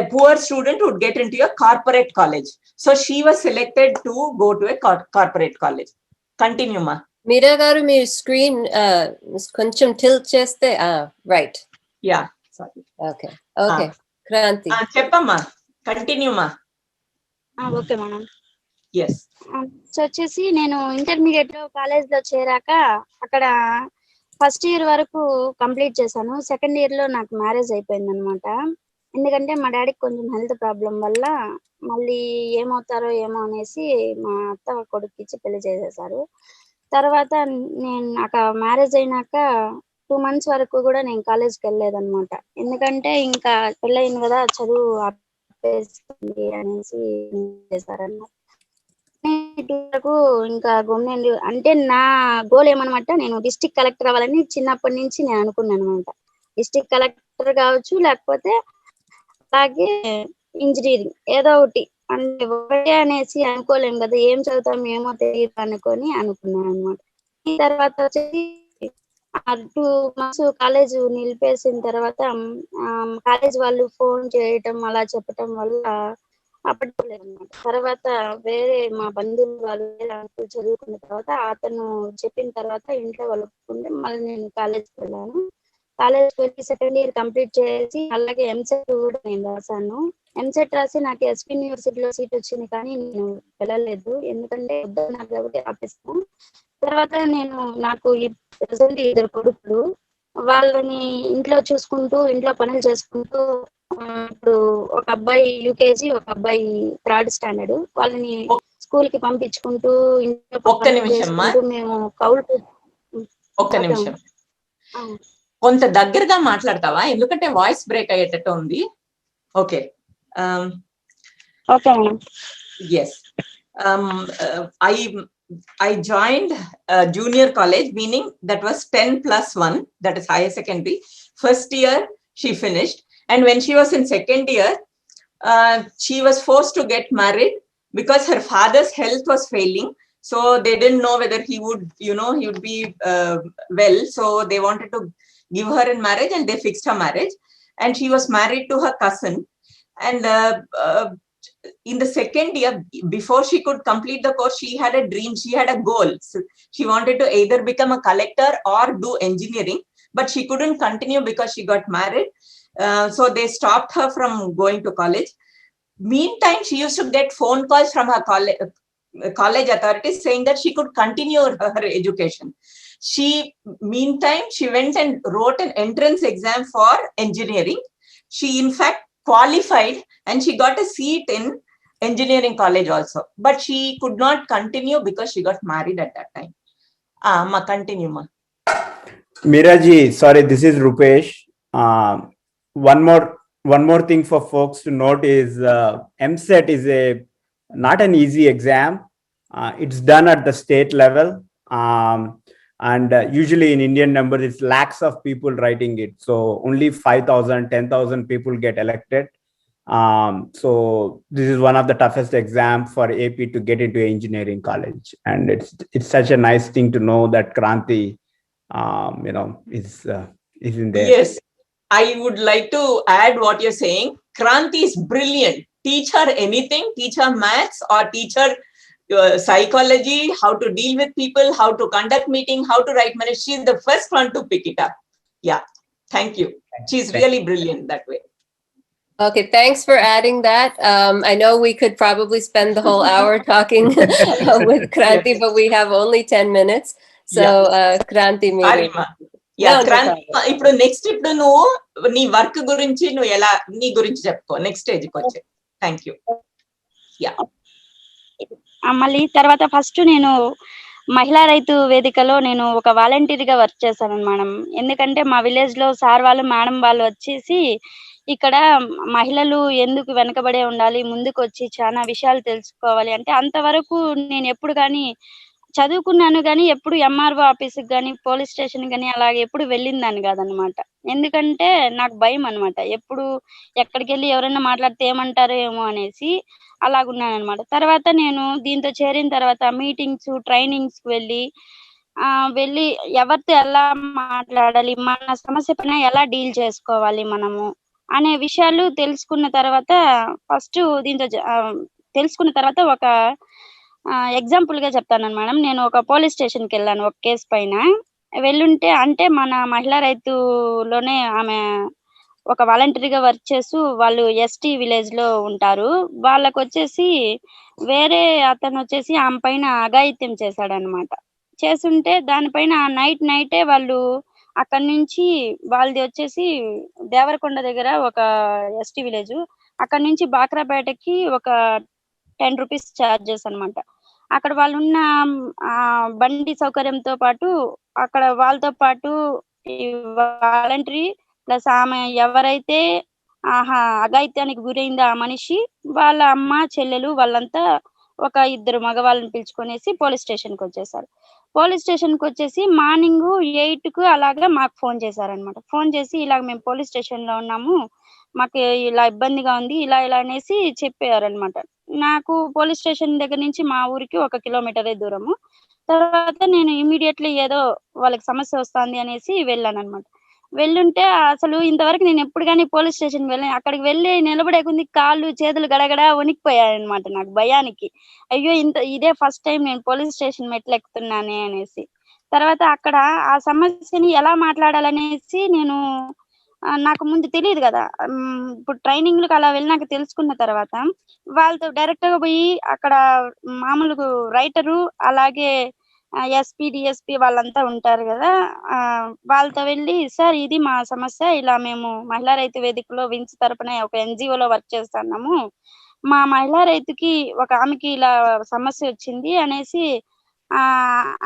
Speaker 4: a poor student would get into a corporate college. So she was selected to go to a corporate college. Continue, ma.
Speaker 1: Meera garu, మీ screen కొంచెం tilt చేస్తే right.
Speaker 4: Yeah, sorry.
Speaker 1: Okay okay Kranthi
Speaker 4: చెప్పమ్మా, continue మా.
Speaker 5: Okay madam.
Speaker 4: Yes.
Speaker 5: So వచ్చేసి నేను intermediate లో college లో చేరాక అక్కడ ఫస్ట్ ఇయర్ వరకు కంప్లీట్ చేశాను. సెకండ్ ఇయర్ లో నాకు మ్యారేజ్ అయిపోయింది అనమాట. ఎందుకంటే మా డాడీకి కొంచెం హెల్త్ ప్రాబ్లం వల్ల మళ్ళీ ఏమవుతారో ఏమో అనేసి మా అత్త కొడుకు ఇచ్చి పెళ్లి చేసేసారు. తర్వాత నేను అక్కడ మ్యారేజ్ అయినాక 2 months వరకు కూడా నేను కాలేజ్కి వెళ్ళలేదన్నమాట. ఎందుకంటే ఇంకా పెళ్ళయింది కదా, చదువు ఆపేస్తుంది అనేసి చేశారన్నమాట. ఇంకా గవర్నమెంట్ అంటే నా గోల్ ఏమనమాట, నేను డిస్ట్రిక్ట్ కలెక్టర్ అవ్వాలని చిన్నప్పటి నుంచి నేను అనుకున్నాను అనమాట. డిస్ట్రిక్ట్ కలెక్టర్ కావచ్చు, లేకపోతే అలాగే ఇంజనీరింగ్, ఏదో ఒకటి. అంటే ఒకటే అనేసి అనుకోలేము కదా, ఏం చదువుతాం ఏమో తెలియదు అనుకున్నాను అనమాట. ఈ తర్వాత వచ్చేసి 2 months కాలేజ్ నిలిపేసిన తర్వాత కాలేజ్ వాళ్ళు ఫోన్ చేయటం అలా చెప్పటం వల్ల అప్పట్లేదు అనమాట. తర్వాత వేరే మా బంధువులు వాళ్ళు చదువుకున్న తర్వాత అతను చెప్పిన తర్వాత ఇంట్లో వాళ్ళు ఒప్పుకుంటే మళ్ళీ నేను కాలేజ్కి వెళ్ళాను. కాలేజ్కి వెళ్ళి సెకండ్ ఇయర్ కంప్లీట్ చేసి అలాగే ఎంసెట్ కూడా నేను రాశాను. ఎంసెట్ రాసి నాకు ఎస్పీ యూనివర్సిటీలో సీట్ వచ్చింది, కానీ నేను వెళ్ళలేదు. ఎందుకంటే వద్దన్నారు కాబట్టి ఆపేస్తాను. తర్వాత నాకు ప్రెసెంట్ 2 కొడుకులు, వాళ్ళని ఇంట్లో చూసుకుంటూ ఇంట్లో పనులు చేసుకుంటూ ఇప్పుడు ఒక అబ్బాయి యూకేజీ, ఒక అబ్బాయి 3rd standard, వాళ్ళని స్కూల్ కి పంపించుకుంటూ ఇంట్లో
Speaker 4: ఒక్క నిమిషం
Speaker 5: మేము కౌలు.
Speaker 4: ఒక్క నిమిషం. కొంత దగ్గరగా మాట్లాడతావా, ఎందుకంటే వాయిస్ బ్రేక్ అయ్యేటట్టు ఉంది. Okay.
Speaker 5: Okay madam.
Speaker 4: Yes. I joined junior college, meaning that was 10+1, that is higher secondary. First year she finished, and when she was in second year, she was forced to get married because her father's health was failing. So they didn't know whether he would be well. So they wanted to give her in marriage, and they fixed her marriage. And she was married to her cousin. And in the second year, before she could complete the course, she had a dream, she had a goal. So she wanted to either become a collector or do engineering, but she couldn't continue because she got married. So they stopped her from going to college. Meantime, she used to get phone calls from her college authorities saying that she could continue her education. Meantime, she went and wrote an entrance exam for engineering. She in fact qualified, and she got a seat in engineering college also, but she could not continue because she got married at that time. Ma, continue, ma.
Speaker 6: Meera ji, sorry, this is Rupesh. One more thing for folks to note is MSET is not an easy exam. It's done at the state level, and usually in Indian numbers, it's lakhs of people writing it. So only 5,000, 10,000 people get elected. So this is one of the toughest exams for AP to get into engineering college, and it's such a nice thing to know that Kranti, is in there.
Speaker 4: Yes, I would like to add what you're saying. Kranti is brilliant. Teach her anything, teach her maths or teach her psychology, how to deal with people, how to conduct meeting, how to write minutes. She's the first one to pick it up. Yeah, thank you. She's really brilliant that way.
Speaker 1: Okay, thanks for adding that. I know we could probably spend the whole hour talking with Kranti, but we have only 10 minutes. So Kranti,
Speaker 4: Sorry, ma. Yeah, Kranti, ఇప్పుడు next ఇప్పుడు నువ్వు నీ work గురించి నువ్వు ఎలా నీ గురించి చెప్పుకో నెక్స్ట్ స్టేజ్కి వచ్చే. Thank you. యా,
Speaker 5: మళ్ళీ తర్వాత ఫస్ట్ నేను మహిళా రైతు వేదికలో నేను ఒక వాలంటీర్గా వర్క్ చేశాను మేడం. ఎందుకంటే మా విలేజ్ లో సార్ వాళ్ళు మేడం వాళ్ళు వచ్చేసి ఇక్కడ మహిళలు ఎందుకు వెనకబడే ఉండాలి, ముందుకు వచ్చి చాలా విషయాలు తెలుసుకోవాలి అంటే, అంతవరకు నేను ఎప్పుడు కానీ చదువుకున్నాను కానీ ఎప్పుడు ఎంఆర్ఓ ఆఫీస్కి కానీ పోలీస్ స్టేషన్ కానీ అలాగే ఎప్పుడు వెళ్ళిందాన్ని కాదనమాట. ఎందుకంటే నాకు భయం అనమాట, ఎప్పుడు ఎక్కడికి వెళ్ళి ఎవరైనా మాట్లాడితే ఏమంటారో ఏమో అనేసి అలాగున్నాను అనమాట. తర్వాత నేను దీంతో చేరిన తర్వాత మీటింగ్స్ ట్రైనింగ్స్ వెళ్ళి ఎవరితో ఎలా మాట్లాడాలి, మన సమస్య పైన ఎలా డీల్ చేసుకోవాలి మనము అనే విషయాలు తెలుసుకున్న తర్వాత తెలుసుకున్న తర్వాత ఒక ఎగ్జాంపుల్ గా చెప్తాను మేడం. నేను ఒక పోలీస్ స్టేషన్కి వెళ్ళాను ఒక కేసు పైన. వెళ్ళుంటే అంటే మన మహిళా రైతులోనే ఆమె ఒక వాలంటరీగా వర్క్ చేస్తూ వాళ్ళు ఎస్టీ విలేజ్ లో ఉంటారు. వాళ్ళకు వచ్చేసి వేరే అతను వచ్చేసి ఆమె పైన అఘాయిత్యం చేశాడనమాట. చేస్తుంటే దానిపైన నైటే వాళ్ళు అక్కడి నుంచి వాళ్ళది వచ్చేసి దేవరకొండ దగ్గర ఒక ఎస్టీ విలేజ్, అక్కడ నుంచి బాక్రాపేటకి ఒక 10 రూపీస్ ఛార్జెస్ అనమాట. అక్కడ వాళ్ళు ఉన్న బండి సౌకర్యంతో పాటు అక్కడ వాళ్ళతో పాటు ఈ వాలంటరీ ప్లస్ ఆమె ఎవరైతే అఘాయిత్యానికి గురైందో ఆ మనిషి వాళ్ళ అమ్మ చెల్లెలు వాళ్ళంతా ఒక 2 మగవాళ్ళని పిలుచుకొనేసి పోలీస్ స్టేషన్కి వచ్చేసారు. పోలీస్ స్టేషన్కి వచ్చేసి మార్నింగ్ 8కు అలాగా మాకు ఫోన్ చేశారనమాట. ఫోన్ చేసి ఇలాగ మేము పోలీస్ స్టేషన్ లో ఉన్నాము, మాకు ఇలా ఇబ్బందిగా ఉంది ఇలా అనేసి చెప్పారనమాట. నాకు పోలీస్ స్టేషన్ దగ్గర నుంచి మా ఊరికి 1 కిలోమీటరే దూరము. తర్వాత నేను ఇమీడియట్లీ ఏదో వాళ్ళకి సమస్య వస్తుంది అనేసి వెళ్ళాను అనమాట. వెళ్ళుంటే అసలు ఇంతవరకు నేను ఎప్పుడు కానీ పోలీస్ స్టేషన్ వెళ్ళాను. అక్కడికి వెళ్ళి నిలబడే కొంది కాళ్ళు చేతులు గడగడ వణికిపోయాయనమాట నాకు భయానికి. అయ్యో ఇదే ఫస్ట్ టైం నేను పోలీస్ స్టేషన్ మెట్లు ఎక్కుతున్నానే అనేసి. తర్వాత అక్కడ ఆ సమస్యని ఎలా మాట్లాడాలనేసి నాకు ముందు తెలియదు కదా. ఇప్పుడు ట్రైనింగ్లకు అలా వెళ్ళినాక తెలుసుకున్న తర్వాత వాళ్ళతో డైరెక్ట్ గా పోయి అక్కడ మామూలుగా రైటరు అలాగే ఎస్పీ డిఎస్పీ వాళ్ళంతా ఉంటారు కదా, వాళ్ళతో వెళ్ళి సార్ ఇది మా సమస్య, ఇలా మేము మహిళా రైతు వేదికలో విన్స్ తరపున ఒక ఎన్జిఓలో వర్క్ చేస్తున్నాము, మా మహిళా రైతుకి ఒక ఆమెకి ఇలా సమస్య వచ్చింది అనేసి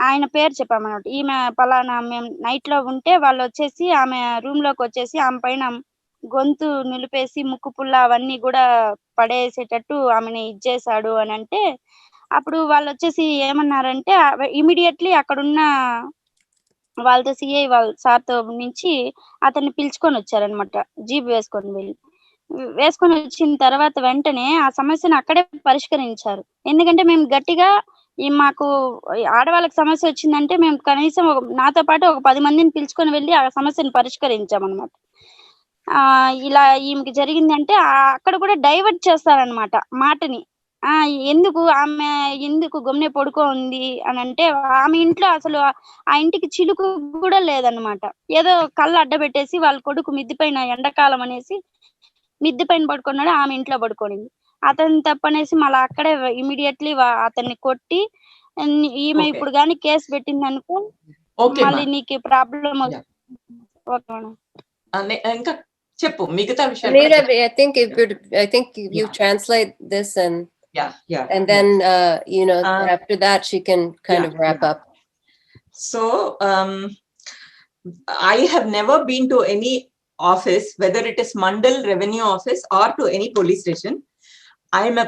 Speaker 5: ఆయన పేరు చెప్పామన్నమాట. ఈమె పలానా మేము నైట్ లో ఉంటే వాళ్ళు వచ్చేసి ఆమె రూమ్ లోకి వచ్చేసి ఆమె పైన గొంతు నిలిపేసి ముక్కు పుల్ల అవన్నీ కూడా పడేసేటట్టు ఆమెని ఇచ్చేసాడు అని అంటే, అప్పుడు వాళ్ళు వచ్చేసి ఏమన్నారంటే ఇమీడియట్లీ అక్కడున్న వాళ్ళతో సిఐ వాళ్ళ సార్తో నుంచి అతన్ని పిలుచుకొని వచ్చారనమాట. జీప్ వేసుకొని వచ్చిన తర్వాత వెంటనే ఆ సమస్యను అక్కడే పరిష్కరించారు. ఎందుకంటే మేము గట్టిగా మాకు ఆడవాళ్ళకి సమస్య వచ్చిందంటే మేము కనీసం నాతో పాటు ఒక 10 మందిని పిలుచుకొని వెళ్ళి ఆ సమస్యను పరిష్కరించామన్నమాట. ఇలా ఈమెకి జరిగిందంటే అక్కడ కూడా డైవర్ట్ చేస్తారనమాట మాటని. ఎందుకు గమ్మునే పడుకో ఉంది అని అంటే, ఆమె ఇంట్లో అసలు ఆ ఇంటికి చిలుకు కూడా లేదనమాట. ఏదో కళ్ళు అడ్డబెట్టేసి వాళ్ళ కొడుకు మిద్ది పైన ఎండాకాలం అనేసి మిద్ది పైన పడుకున్నాడు, ఆమె ఇంట్లో పడుకోనింది. అతను తప్పనేసి మళ్ళీ అక్కడే ఇమీడియట్లీ అతన్ని కొట్టి, ఈమె ఇప్పుడు గానీ కేసు పెట్టింది అనుకో మళ్ళీ నీకు ప్రాబ్లం.
Speaker 4: ఇంకా చెప్పు మిగతా విషయాలు.
Speaker 1: Meera, I think you translate this and then after that she can kind of wrap up.
Speaker 4: So I have never been to any office, whether it is Mandal Revenue Office or to any police station. I'm a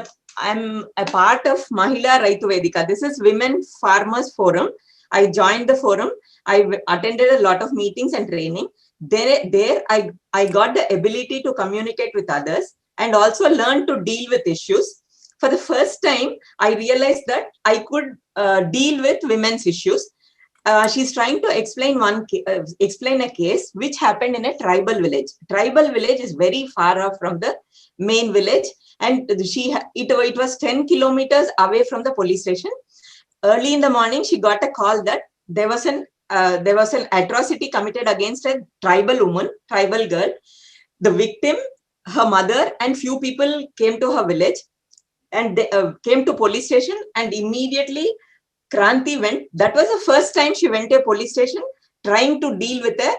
Speaker 4: part of Mahila Raitu Vedika. This is Women Farmers Forum. I joined the forum. I attended a lot of meetings and training. There I got the ability to communicate with others and also learn to deal with issues. For the first time, I realized that I could deal with women's issues. She's trying to explain a case which happened in a tribal village. Tribal village is very far off from the main village, and it was 10 kilometers away from the police station. Early in the morning, she got a call that there was an atrocity committed against a tribal girl. The victim, her mother, and few people came to her village, and they came to police station, and immediately Kranti went. That was the first time she went to a police station trying to deal with a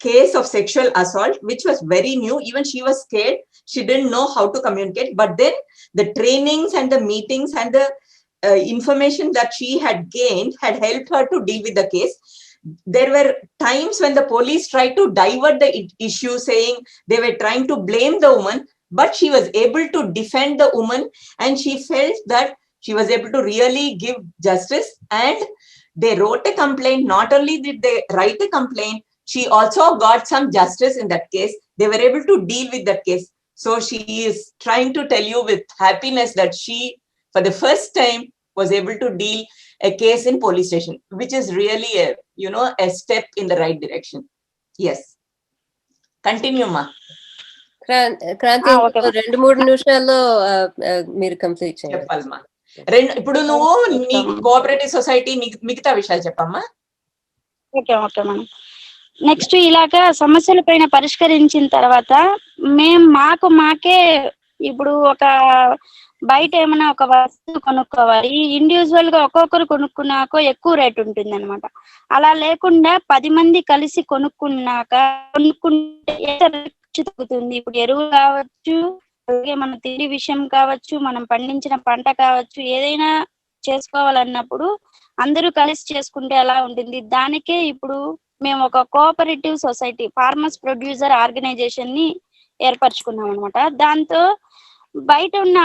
Speaker 4: case of sexual assault, which was very new. Even she was scared. She didn't know how to communicate. But then the trainings and the meetings and the information that she had gained had helped her to deal with the case. There were times when the police tried to divert the issue, saying they were trying to blame the woman, but she was able to defend the woman, and she felt that she was able to really give justice. And they wrote a complaint. Not only did they write a complaint, she also got some justice in that case. They were able to deal with that case. So she is trying to tell you with happiness that she, for the first time, was able to deal a case in police station, which is really a step in the right direction. Yes. Continue, ma.
Speaker 1: Kranti, 2-3 నిమిషాల్లో మీరు complete చేయండి.
Speaker 4: చెప్పాలమ్మా. ఇప్పుడు నువ్వు నీ cooperative society మిగతా విషయాలు చెప్పమ్మా.
Speaker 5: Okay madam. నెక్స్ట్ ఇలాగా సమస్యల పైన పరిష్కరించిన తర్వాత మాకే ఇప్పుడు ఒక బయట ఏమైనా ఒక వస్తువు కొనుక్కోవాలి, ఇండివిజువల్ గా ఒక్కొక్కరు కొనుక్కున్నాకో ఎక్కువ రేట్ ఉంటుంది అనమాట. అలా లేకుండా 10 మంది కలిసి కొనుక్కుంటే తగ్గుతుంది. ఇప్పుడు ఎరువు కావచ్చు, అలాగే మన తిండి విషయం కావచ్చు, మనం పండించిన పంట కావచ్చు, ఏదైనా చేసుకోవాలన్నప్పుడు అందరూ కలిసి చేసుకుంటే ఎలా ఉంటుంది. దానికే ఇప్పుడు మేము ఒక cooperative society farmers producer organisation ని ఏర్పరచుకున్నాం అనమాట. దాంతో బయట ఉన్న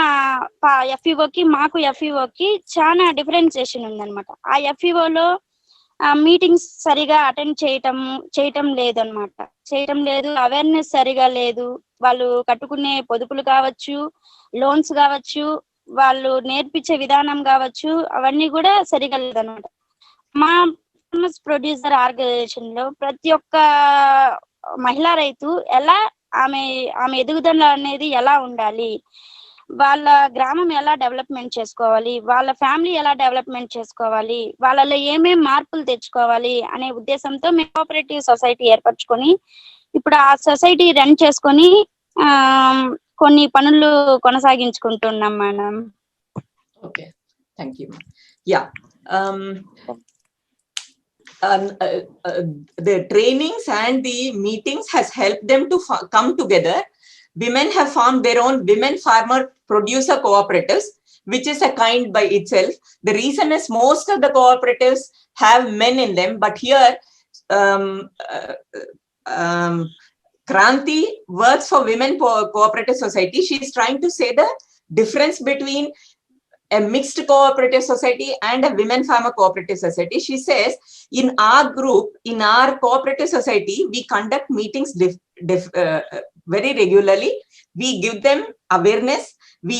Speaker 5: ఎఫ్ఈఓకి మాకు ఎఫ్ఈఓకి చాలా డిఫరెన్సియేషన్ ఉందన్నమాట. ఆ ఎఫ్ఈఓలో మీటింగ్స్ సరిగా అటెండ్ చేయటం లేదనమాట. అవేర్నెస్ సరిగా లేదు. వాళ్ళు కట్టుకునే పొదుపులు కావచ్చు, లోన్స్ కావచ్చు, వాళ్ళు నేర్పించే విధానం కావచ్చు, అవన్నీ కూడా సరిగా లేదనమాట. మా ఫార్మర్స్ ప్రొడ్యూసర్ ఆర్గనైజేషన్ లో ప్రతి ఒక్క మహిళా రైతు ఎలా ఆమె ఎదుగుదల అనేది ఎలా ఉండాలి, వాళ్ళ గ్రామం ఎలా డెవలప్మెంట్ చేసుకోవాలి, వాళ్ళ ఫ్యామిలీ ఎలా డెవలప్మెంట్ చేసుకోవాలి, వాళ్ళలో ఏమేం మార్పులు తెచ్చుకోవాలి అనే ఉద్దేశంతో మేము కోఆపరేటివ్ సొసైటీ ఏర్పరచుకొని ఇప్పుడు ఆ సొసైటీ రన్ చేసుకొని కొన్ని పనులు కొనసాగించుకుంటున్నాం madam.
Speaker 4: Okay, thank you. Yeah, the trainings and the meetings has helped them to come together. Women have formed their own women farmer producer cooperatives, which is a kind by itself. The reason is most of the cooperatives have men in them, but here Kranti works for Women Cooperative Society. She's trying to say the difference between a mixed cooperative society and a women farmer cooperative society. She says, in our group, in our cooperative society, we conduct meetings very regularly. We give them awareness. We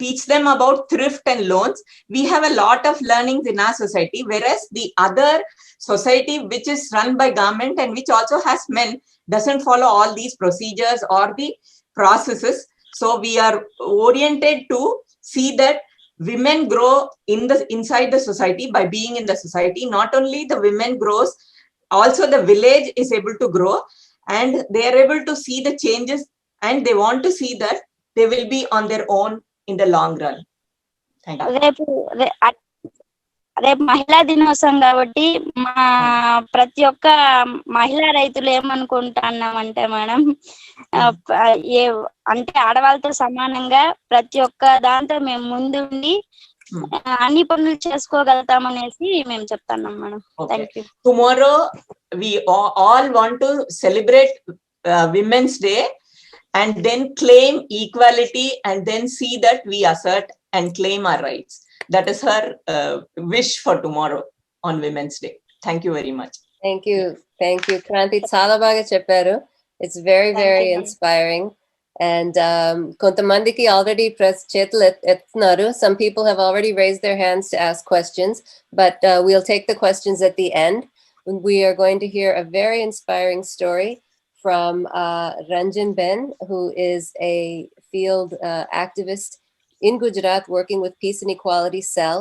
Speaker 4: teach them about thrift and loans. We have a lot of learnings in our society, whereas the other society, which is run by government and which also has men, doesn't follow all these procedures or the processes. So we are oriented to see that women grow inside the society by being in the society. Not only the women grows, also the village is able to grow, and they are able to see the changes, and they want to see that they will be on their own in the long run. Thank you.
Speaker 5: రేపు మహిళా దినోత్సవం కాబట్టి మా ప్రతి ఒక్క మహిళా రైతులు ఏమనుకుంటున్నామంటే madam, అంటే ఆడవాళ్ళతో సమానంగా ప్రతి ఒక్క దాంతో మేము ముందుండి అన్ని పనులు చేసుకోగలుగుతామనేసి మేము చెప్తున్నాం madam. Thank you.
Speaker 4: Tomorrow we all want to celebrate Women's Day and then claim equality and then see that we assert and claim our rights. That is her wish for tomorrow on Women's Day. Thank you very much.
Speaker 1: Thank you. Thank you. Kranti, చాలా బాగా చెప్పారు. It's very, very inspiring. And kontamandiki already చేతులు ఎత్తున్నారు. Some people have already raised their hands to ask questions, but we'll take the questions at the end. We are going to hear a very inspiring story from Ranjan Ben, who is a field activist in Gujarat working with Peace and Equality Cell.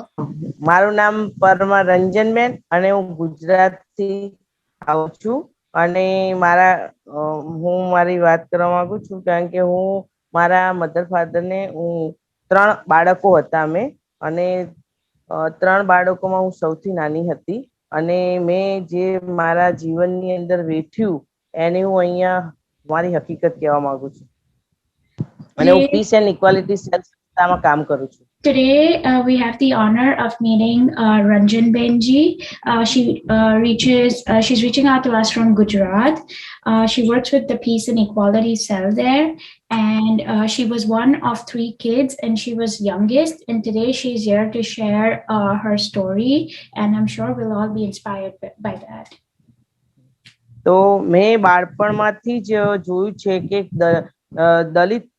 Speaker 7: મારું નામ પરમાર રંજનબેન અને હું ગુજરાતથી આવું છું અને હું મારી વાત કરવા માંગુ છું કારણ કે હું મારા મધર ફાધરને હું 3 બાળકો હતા અમે અને 3 બાળકોમાં હું સૌથી નાની હતી અને મેં જે મારા જીવનની અંદર વેઠ્યું એને હું અહીંયા મારી હકીકત કહેવા માંગુ છું અને હું પીસ એન્ડ ઇક્વાલિટી સેલ काम करूँ छू.
Speaker 8: Today we have the honor of meeting Ranjan Benji. She's reaching out to us from Gujarat. She works with the Peace and Equality Cell there, and she was one of 3 kids and she was youngest, and today she's here to share her story, and I'm sure we'll all be inspired by that.
Speaker 7: તો મેં બાળપણમાંથી જ જોયું છે કે દલિત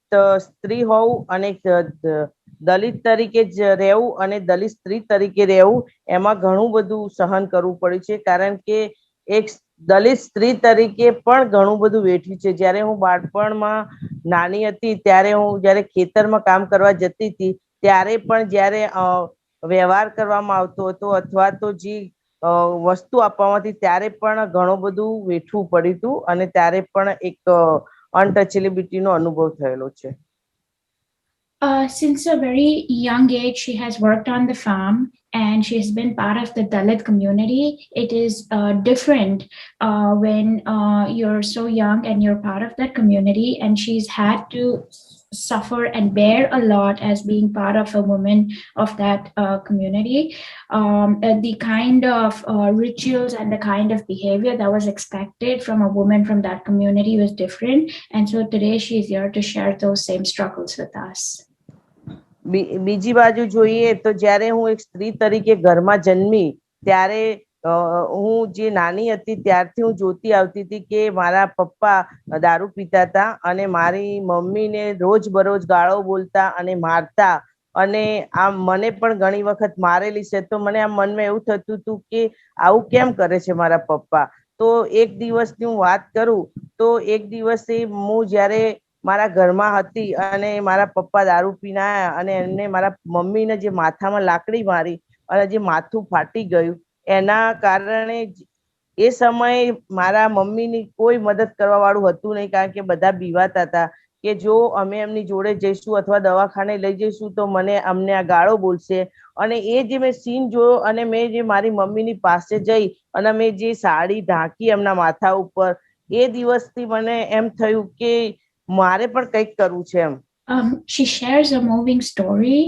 Speaker 7: સ્ત્રી હોવું અને દલિત તરીકે જ રહેવું અને દલિત સ્ત્રી તરીકે રહેવું એમાં ઘણું બધું સહન કરવું પડ્યું છે કારણ કે એક દલિત સ્ત્રી તરીકે પણ ઘણું બધું વેઠ્યું છે. જ્યારે હું બાળપણમાં નાની હતી ત્યારે હું જ્યારે ખેતરમાં કામ કરવા જતી હતી ત્યારે પણ જ્યારે વ્યવહાર કરવામાં આવતો હતો અથવા તો જે વસ્તુ આપવામાં હતી ત્યારે પણ ઘણું બધું વેઠવું પડ્યું હતું અને ત્યારે પણ એક untouchability અનુભવ થયેલો છે.
Speaker 8: Since a very young age, she has worked on the farm and she has been part of the Dalit community. It is different when you're so young and you're part of that community, and she's had to suffer and bear a lot as being part of a woman of that community. The kind of rituals and the kind of behavior that was expected from a woman from that community was different, and so today she's here to share those same struggles with us.
Speaker 7: બીજી બાજુ જોઈએ તો જ્યારે હું એક સ્ત્રી તરીકે ઘરમાં જન્મી ત્યારે હું જે નાની હતી ત્યારથી હું જોતી આવતી હતી કે મારા પપ્પા દારૂ પીતા હતા અને મારી મમ્મીને રોજ બરોજ ગાળો બોલતા અને મારતા અને આમ મને પણ ઘણી વખત મારેલી છે. તો મને આમ મનમાં એવું થતું હતું કે આવું કેમ કરે છે મારા પપ્પા. તો એક દિવસની હું વાત કરું તો એક દિવસે હું જ્યારે મારા ઘરમાં હતી અને મારા પપ્પા દારૂ પીને આવ્યા અને એમને મારા મમ્મીને જે માથામાં લાકડી મારી અને જે માથું ફાટી ગયું એના કારણે એ સમયે મારા મમ્મીની કોઈ મદદ કરવા વાળું હતું નહીં કારણ કે બધા બીવાતા હતા કે જો અમે એમની જોડે જઈશું અથવા દવાખાને લઈ જઈશું તો અમને આ ગાળો બોલશે. અને એ જે મેં સીન જોયો અને મેં જે મારી મમ્મીની પાસે જઈ અને મેં જે સાડી ઢાંકી એમના માથા ઉપર એ દિવસથી મને એમ થયું કે મારે પણ કંઈક કરવું છે એમ.
Speaker 8: She shares a moving story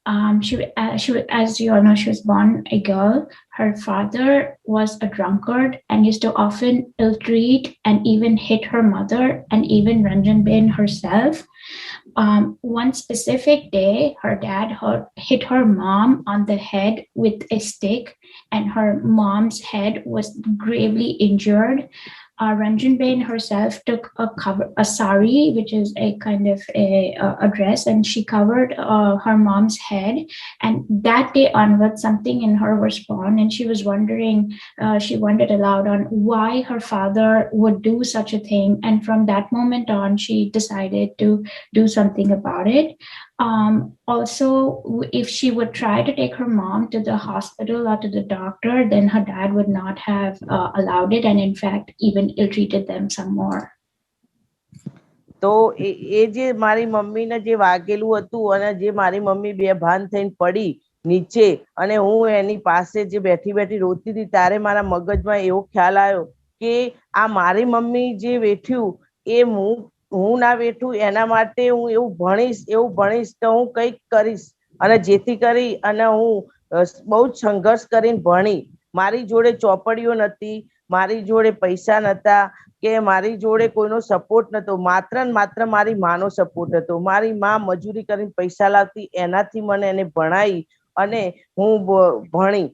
Speaker 8: As you all know, she was born a girl. Her father was a drunkard and used to often ill-treat and even hit her mother and even Ranjan Ben herself. One specific day, her dad hit her mom on the head with a stick, and her mom's head was gravely injured. Ranjan Bain herself took a sari, which is a kind of a dress, and she covered her mom's head. And that day onwards, something in her was born, and she was wondering. She wondered aloud on why her father would do such a thing. And from that moment on, she decided to do something about it. Also, if she would try to take her mom to the hospital or to the doctor, then her dad would not have allowed it, and in fact, even ill-treated them some more.
Speaker 7: તો એ જે મારી મમ્મીને જે વાગેલું હતું અને જે મારી mummy બેભાન થઈને પડી નીચે અને હું એની પાસે જે બેઠી બેઠી રોતી હતી ત્યારે મારા મગજમાં એવો ખ્યાલ આવ્યો કે આ મારી મમ્મી જે વેઠ્યું એ હું ના વેઠું એના માટે હું એવું ભણીશ તો હું કંઈક કરીશ અને જેથી કરી અને હું બહુ જ સંઘર્ષ કરીને ભણી. મારી જોડે ચોપડીઓ નથી, મારી જોડે પૈસા નતા કે મારી જોડે કોઈનો સપોર્ટ નતો, માત્ર ને માત્ર મારી માનો સપોર્ટ હતો. મારી માં મજૂરી કરીને પૈસા લાવતી, એનાથી મને એને ભણાઈ અને હું ભણી.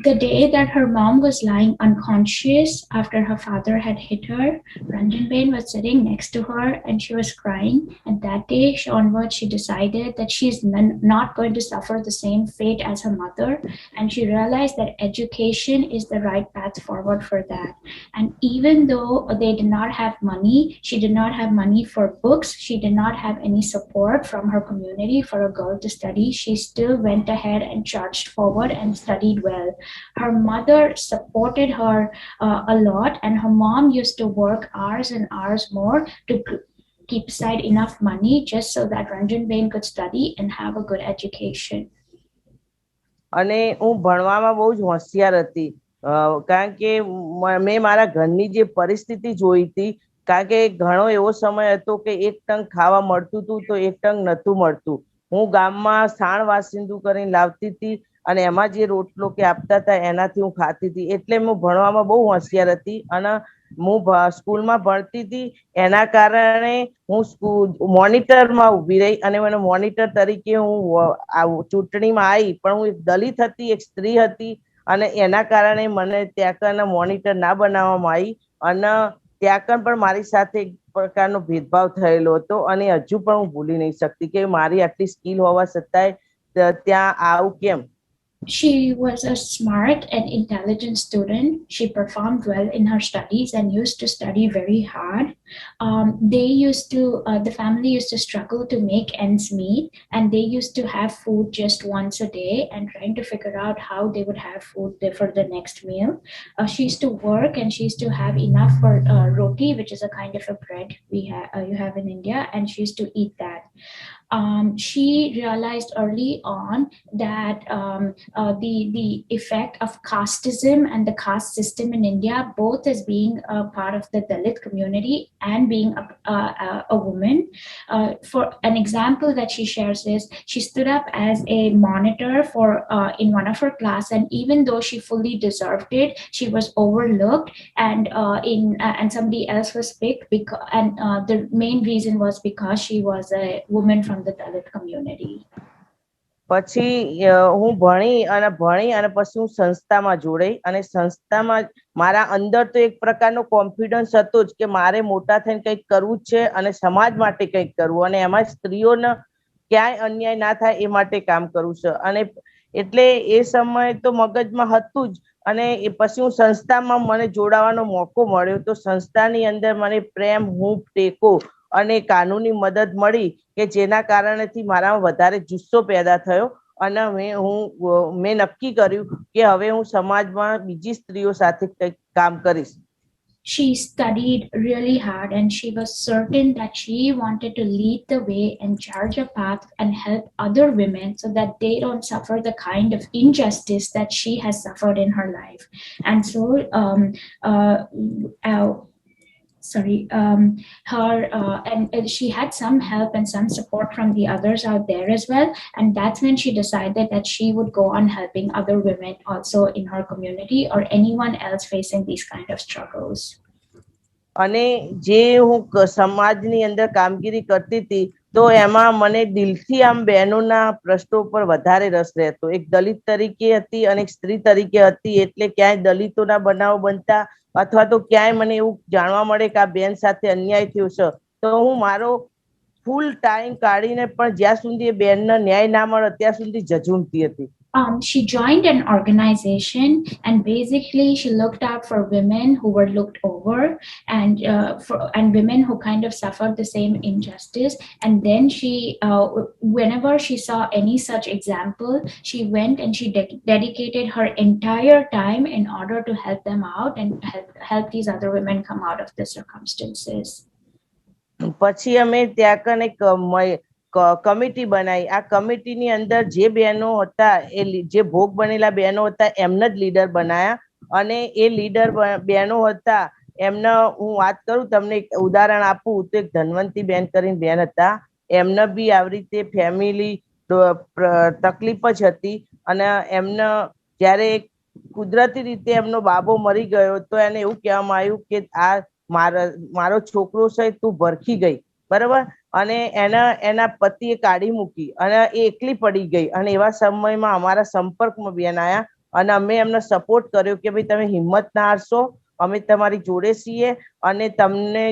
Speaker 8: The day that her mom was lying unconscious after her father had hit her, Ranjan Bain was sitting next to her and she was crying. And that day onwards, she decided that she's not going to suffer the same fate as her mother. And she realized that education is the right path forward for that. And even though they did not have money, she did not have money for books, she did not have any support from her community for a girl to study, she still went ahead and charged forward and studied well. Her mother supported her a lot, and her mom used to work hours and hours more to keep aside enough money just so that Ranjan Bain could study and have a good education.
Speaker 7: અને હું ભણવામાં બહુ જ હોશિયાર હતી, કારણ કે મેં મારા ઘરની જે પરિસ્થિતિ જોઈ હતી, કારણ કે ઘણો એવો સમય હતો કે એક ટંક ખાવા મળતું હતું તો એક ટંક નહોતું મળતું. હું ગામમાં સાણ વાસિંદુ કરીને લાવતી હતી અને એમાં જે રોટલો કે આપતા હતા એનાથી હું ખાતી હતી. એટલે હું ભણવામાં બહુ હોશિયાર હતી અને હું સ્કૂલમાં ભણતી હતી. એના કારણે હું મોનિટરમાં ઊભી રહી અને મને મોનિટર તરીકે હું ચૂંટણીમાં આવી, પણ હું એક દલિત હતી, એક સ્ત્રી હતી અને એના કારણે મને ત્યાં કરના મોનિટર ના બનાવવામાં આવી અને ત્યાં કણ પણ મારી સાથે એક પ્રકારનો ભેદભાવ થયેલો હતો અને હજુ પણ હું ભૂલી નહીં શકતી કે મારી આટલી સ્કિલ હોવા છતાંય ત્યાં આવું કેમ.
Speaker 8: She was a smart and intelligent student. She performed well in her studies and used to study very hard. The family used to struggle to make ends meet, and they used to have food just once a day and trying to figure out how they would have food for the next meal. She used to work and she used to have enough for roti, which is a kind of a bread you have in India, and she used to eat that. She realized early on that the effect of casteism and the caste system in India, both as being a part of the Dalit community and being a woman. For an example that she shares is, she stood up as a monitor in one of her class, and even though she fully deserved it, she was overlooked, and somebody else was picked the main reason was because she was a woman from the Dalit community.
Speaker 7: પછી હું ભણી અને પછી હું સંસ્થામાં જોડાઈ અને સંસ્થામાં મારા અંદર તો એક પ્રકારનો કોન્ફિડન્સ હતો જ કે મારે મોટા થઈને કંઈક કરવું જ છે અને સમાજ માટે કંઈક કરવું અને એમાં સ્ત્રીઓને ક્યાંય અન્યાય ના થાય એ માટે કામ કરવું છે. અને એટલે એ સમય તો મગજમાં હતું જ અને પછી હું સંસ્થામાં મને જોડાવાનો મોકો મળ્યો તો સંસ્થાની અંદર મને પ્રેમ, હૂંફ, ટેકો અને કાનૂની મદદ મળી કે જેના કારણેથી મારામાં વધારે જુસ્સો પેદા થયો અને મેં નક્કી કર્યું કે હવે હું સમાજમાં બીજી સ્ત્રીઓ સાથે કંઈક કામ કરીશ.
Speaker 8: She studied really hard and she was certain that she wanted to lead the way and charge a path and help other women so that they don't suffer the kind of injustice that she has suffered in her life. And so sorry, her and she had some help and some support from the others out there as well, and that's when she decided that she would go on helping other women also in her community or anyone else facing these kind of struggles.
Speaker 7: અને જે હું સમાજની અંદર કામગીરી કરતી હતી તો એમાં મને દિલથી આમ બહેનોના પ્રશ્નો પર વધારે રસ રહેતો. એક દલિત તરીકે હતી અને એક સ્ત્રી તરીકે હતી એટલે ક્યાંય દલિતોના બનાવ બનતા અથવા તો ક્યાંય મને એવું જાણવા મળે કે આ બેન સાથે અન્યાય થયો છે તો હું મારો ફૂલ ટાઈમ કાઢીને પણ જ્યાં સુધી એ બેનને ન્યાય ના મળે ત્યાં સુધી ઝઝૂમતી હતી.
Speaker 8: She joined an organization, and basically she looked out for women who were looked over, and women who kind of suffered the same injustice. And then she, whenever she saw any such example, she went and she dedicated her entire time in order to help them out and help these other women come out of the circumstances.
Speaker 7: પછી અમે ત્યાં કને committee બનાવી. આ કમિટીની અંદર જે બહેનો હતા એ જે ભોગ બનેલા બહેનો હતા એમને જ લીડર બનાયા અને એ લીડર બહેનો હતા એમને હું વાત કરું તમને એક ઉદાહરણ આપું તો એક ધનવંતી બેન કરીને બેન હતા એમને બી આવી રીતે ફેમિલી તકલીફ જ હતી અને એમને જ્યારે કુદરતી રીતે એમનો બાબો મરી ગયો તો એને એવું કહેવામાં આવ્યું કે આ મારો છોકરો છે તું ભરખી ગઈ બરાબર અને એના પતિએ કાઢી મૂકી અને એ એકલી પડી ગઈ અને એવા સમયમાં અમારા સંપર્કમાં બેન આવ્યા અને અમે એમને સપોર્ટ કર્યો કે ભાઈ તમે હિંમત ના હારશો અમે તમારી જોડે છીએ અને તમને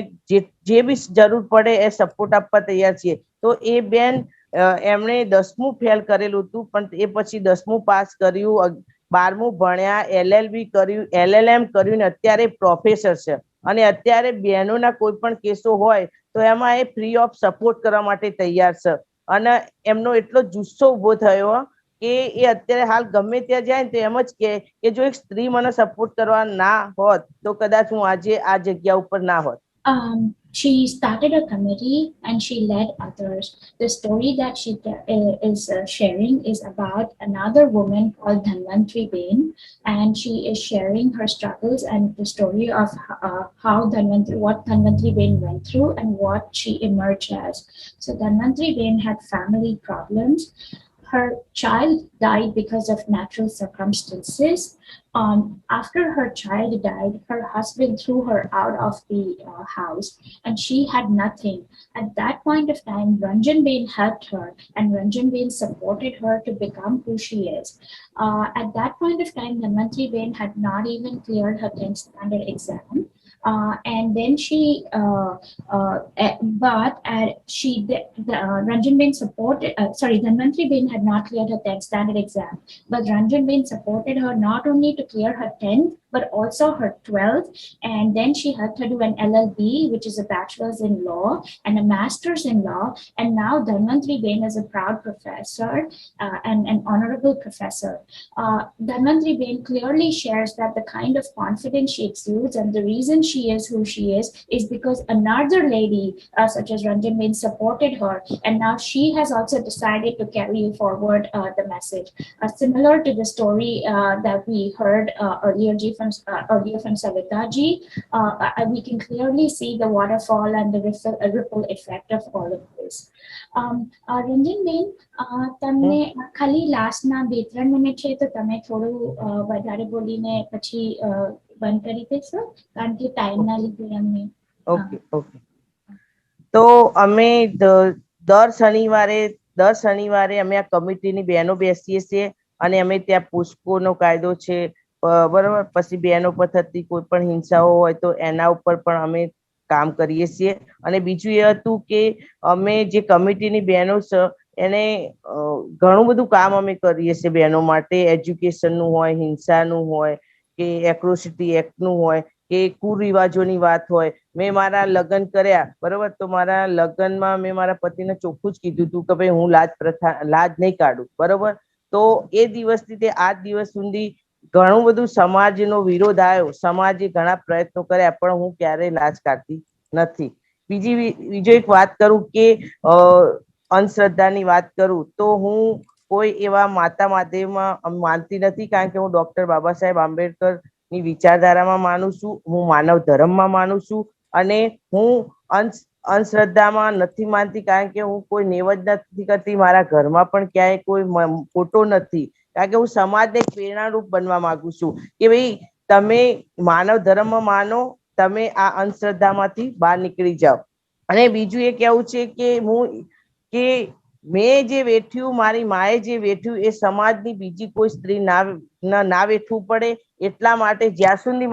Speaker 7: જે બી જરૂર પડે એ સપોર્ટ આપવા તૈયાર છીએ. તો એ બેન એમણે 10મું ફેલ કરેલું હતું પણ એ પછી 10મું પાસ કર્યું 12મું ભણ્યા LLB કર્યું LLM કર્યું ને અત્યારે પ્રોફેસર છે અને અત્યારે બહેનોના કોઈ પણ કેસો હોય તો એમાં એ ફ્રી ઓફ સપોર્ટ કરવા માટે તૈયાર છે અને એમનો એટલો જુસ્સો ઉભો થયો કે એ અત્યારે હાલ ગમે ત્યાં જાય તો એમ જ કે જો એક સ્ત્રી મને સપોર્ટ કરવા ના હોત તો કદાચ હું આજે આ જગ્યા ઉપર ના હોત.
Speaker 8: She started a committee and she led others. The story that she is sharing is about another woman called Dhanvantri Bain, and she is sharing her struggles and the story of what Dhanvantri Bain went through and what she emerged as. So Dhanvantri Bain had family problems. Her child died because of natural circumstances. After her child died, her husband threw her out of the house and she had nothing. At that point of time, Ranjan Bain helped her and Ranjan Bain supported her to become who she is. At that point of time, Dhanvantri Bain had not even cleared her 10th standard exam. And then Ranjan Bain supported, Dhanvantri Bain had not cleared her 10th standard exam, but Ranjan Bain supported her not only to clear her 10th, but also her 12th. And then she helped her do an LLB, which is a bachelor's in law, and a master's in law. And now Dhanvantri Bain is a proud professor and an honorable professor. Dhanvantri Bain clearly shares that the kind of confidence she exudes and the reason she is who she is because another lady, such as Ranjan Bain, supported her. And now she has also decided to carry forward the message. Similar to the story that we heard earlier from Savita ji, we can clearly see the waterfall and the ripple effect of all of this. Ranjan Bain, તમને ખાલી લાસ્ટના 2-3 minute છે તો તમે થોડું વધારે બોલીને પછી બંધ કરી દેશો કારણ કે ટાઈમના લીધે અમને.
Speaker 7: ઓકે ઓકે તો અમે દર શનિવારે અમે આ કમિટીની બહેનો બેસીએ છીએ અને અમે ત્યાં પુષ્પોનો કાયદો છે બરાબર પછી બહેનો પર થતી કોઈ પણ હિંસાઓ હોય તો એના ઉપર પણ અમે કામ કરીએ છીએ અને બીજું એ હતું કે અમે જે કમિટીની બહેનો છે એને ઘણું બધું કામ અમે કરીએ છીએ બહેનો માટે એજ્યુકેશનનું હોય હિંસાનું હોય કે એટ્રોસિટી એક્ટનું હોય કે કુરિવાજોની વાત હોય. મેં મારા લગ્ન કર્યા બરાબર તો મારા લગ્નમાં મેં મારા પતિને ચોખ્ખું જ કીધું હતું કે ભાઈ હું લાજ નહીં કાઢું બરાબર. તો એ દિવસથી તે આજ દિવસ સુધી ઘણું બધું સમાજનો વિરોધ આવ્યો સમાજે ઘણા પ્રયત્નો કર્યા પણ હું ક્યારેય લાજ કાઢતી નથી. બીજો એક વાત કરું કે અંધશ્રદ્ધાની વાત કરું તો હું કોઈ એવા માતા મહાદેવમાં માનતી નથી કારણ કે હું ડોક્ટર બાબા સાહેબ આંબેડકરની વિચારધારામાં માનું છું હું માનવ ધર્મમાં માનું છું અને હું અંધશ્રદ્ધામાં નથી માનતી, કારણ કે હું કોઈ નિવેદન નથી કરતી, મારા ઘરમાં પણ ક્યાંય કોઈ ફોટો નથી, કારણ કે હું સમાજને પ્રેરણારૂપ બનવા માંગુ છું કે ભાઈ તમે માનવ ધર્મ માનો, તમે આ અંધશ્રદ્ધામાંથી બહાર નીકળી જાઓ. અને બીજું એ કહેવું છે કે મેં જે વેઠ્યું, મારી માએ જે વેઠ્યું, એ સમાજની બીજી કોઈ સ્ત્રી ના વેઠવું પડે, એટલા માટે જ્યાં સુધી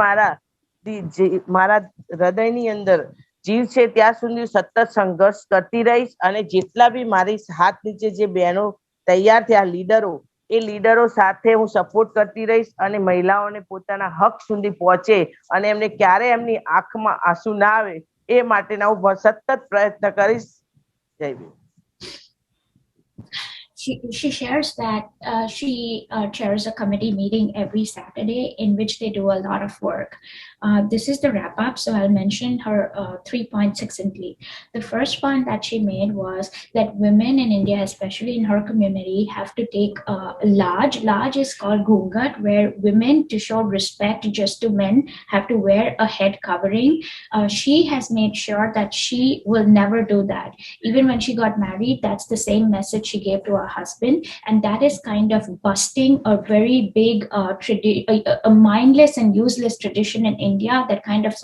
Speaker 7: મારા હૃદયની અંદર જીવ છે ત્યાં સુધી સતત સંઘર્ષ કરતી રહીશ. અને જેટલા બી મારી હાથ નીચે જે બહેનો તૈયાર થયા લીડરો, એ લીડરો સાથે હું સપોર્ટ કરતી રહીશ અને મહિલાઓને પોતાના હક સુધી પહોંચે અને એમને ક્યારે એમની આંખમાં આંસુ ના આવે એ માટેના હું સતત પ્રયત્ન કરીશ. જય Bhim.
Speaker 8: She shares that she chairs a committee meeting every Saturday in which they do a lot of work. This is the wrap up, so I'll mention her 3 points succinctly. The first point that she made was that women in India, especially in her community, have to take large is called ghungat, where women, to show respect just to men, have to wear a head covering. She has made sure that she will never do that. Even when she got married, that's the same message she gave to her husband, and that is kind of busting a very big a mindless and useless tradition in India that kind of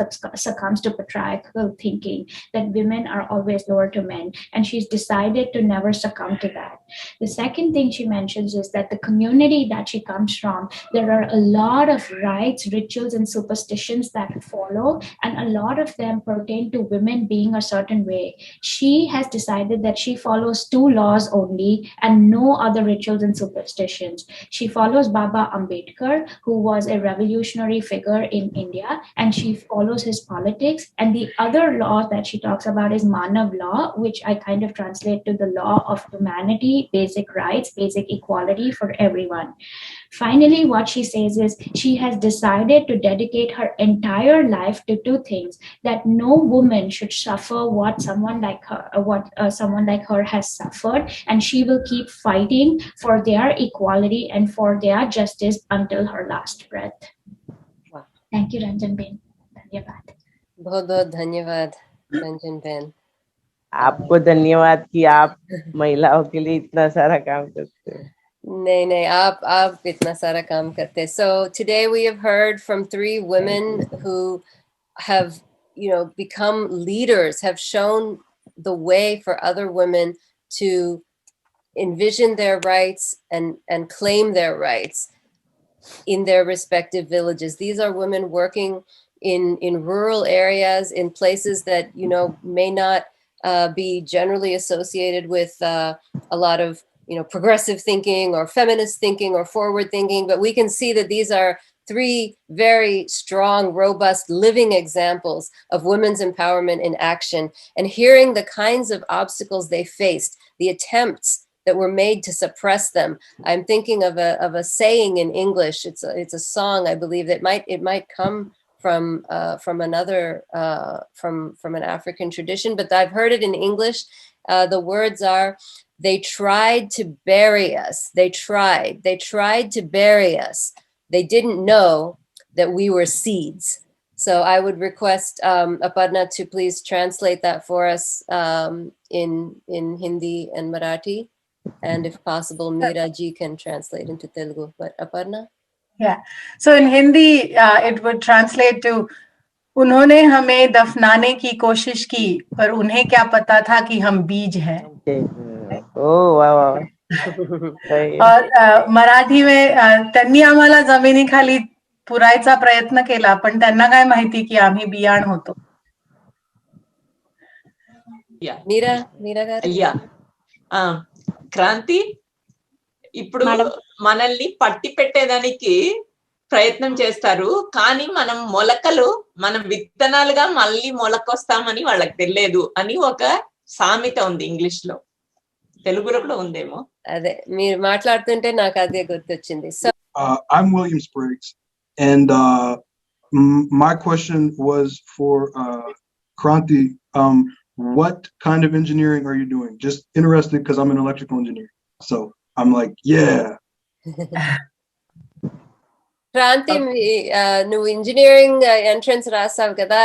Speaker 8: succumbs to patriarchal thinking that women are always lower to men, and she's decided to never succumb to that. The second thing she mentions is that the community that she comes from, there are a lot of rites, rituals, and superstitions that follow, and a lot of them pertain to women being a certain way. She has decided that she follows 2 laws only and no other rituals and superstitions. She follows Baba Ambedkar, who was a revolutionary figure in India, and she follows his politics. And the other law that she talks about is Manav law, which I kind of translate to the law of humanity, basic rights, basic equality for everyone. Finally, what she says is she has decided to dedicate her entire life to 2 things: that no woman should suffer what someone like her has suffered, and she will keep fighting for their equality and for their justice until her last breath.
Speaker 1: Wow.
Speaker 8: Thank you, Ranjan Ben. Dhanyavad.
Speaker 1: बहुत धन्यवाद Ranjan Ben.
Speaker 7: आपको धन्यवाद कि आप महिलाओं के लिए इतना सारा काम करते हैं.
Speaker 1: नहीं आप इतना सारा काम करते. So today we have heard from 3 women who have become leaders, have shown the way for other women to envision their rights and claim their rights in their respective villages. These are women working in rural areas, in places that may not be generally associated with a lot of progressive thinking or feminist thinking or forward thinking, but we can see that these are 3 very strong, robust, living examples of women's empowerment in action, and hearing the kinds of obstacles they faced, the attempts that were made to suppress them. I'm thinking of a saying in English. It's a song, I believe, that it might come from another from an African tradition, but I've heard it in English. The words are, they tried to bury us. They tried to bury us. They didn't know that we were seeds. So I would request Aparna to please translate that for us in Hindi and Marathi, and if possible, Meera ji can translate into Telugu. But Aparna?
Speaker 3: Yeah. So in Hindi, it would translate to, उन्होंने हमें दफनाने की कोशिश की, पर उन्हें क्या पता था कि हम बीज हैं.
Speaker 7: Oh, wow.
Speaker 3: और मराठी में त्यांनी आम्हाला जमिनीखाली पुरायचा प्रयत्न केला, पण त्यांना काय माहिती की आम्ही बियाण होतो.
Speaker 1: Meera garu?
Speaker 4: Yeah. క్రాంతి, ఇప్పుడు మనల్ని పట్టి పెట్టేదానికి ప్రయత్నం చేస్తారు, కానీ మనం విత్తనాలుగా మళ్ళీ మొలకొస్తామని వాళ్ళకి తెలియదు అని ఒక సామెత ఉంది ఇంగ్లీష్ లో. తెలుగులో కూడా ఉందేమో.
Speaker 1: అదే మీరు మాట్లాడుతుంటే నాకు అదే గుర్తొచ్చింది. So
Speaker 9: I'm William Spriggs, and my question was for Kranti. What kind of engineering are you doing? Just interested because I'm an electrical engineer. So I'm like, yeah.
Speaker 1: Kranti, నువ్వు ఇంజనీరింగ్ ఎంట్రన్స్ రాసావు కదా,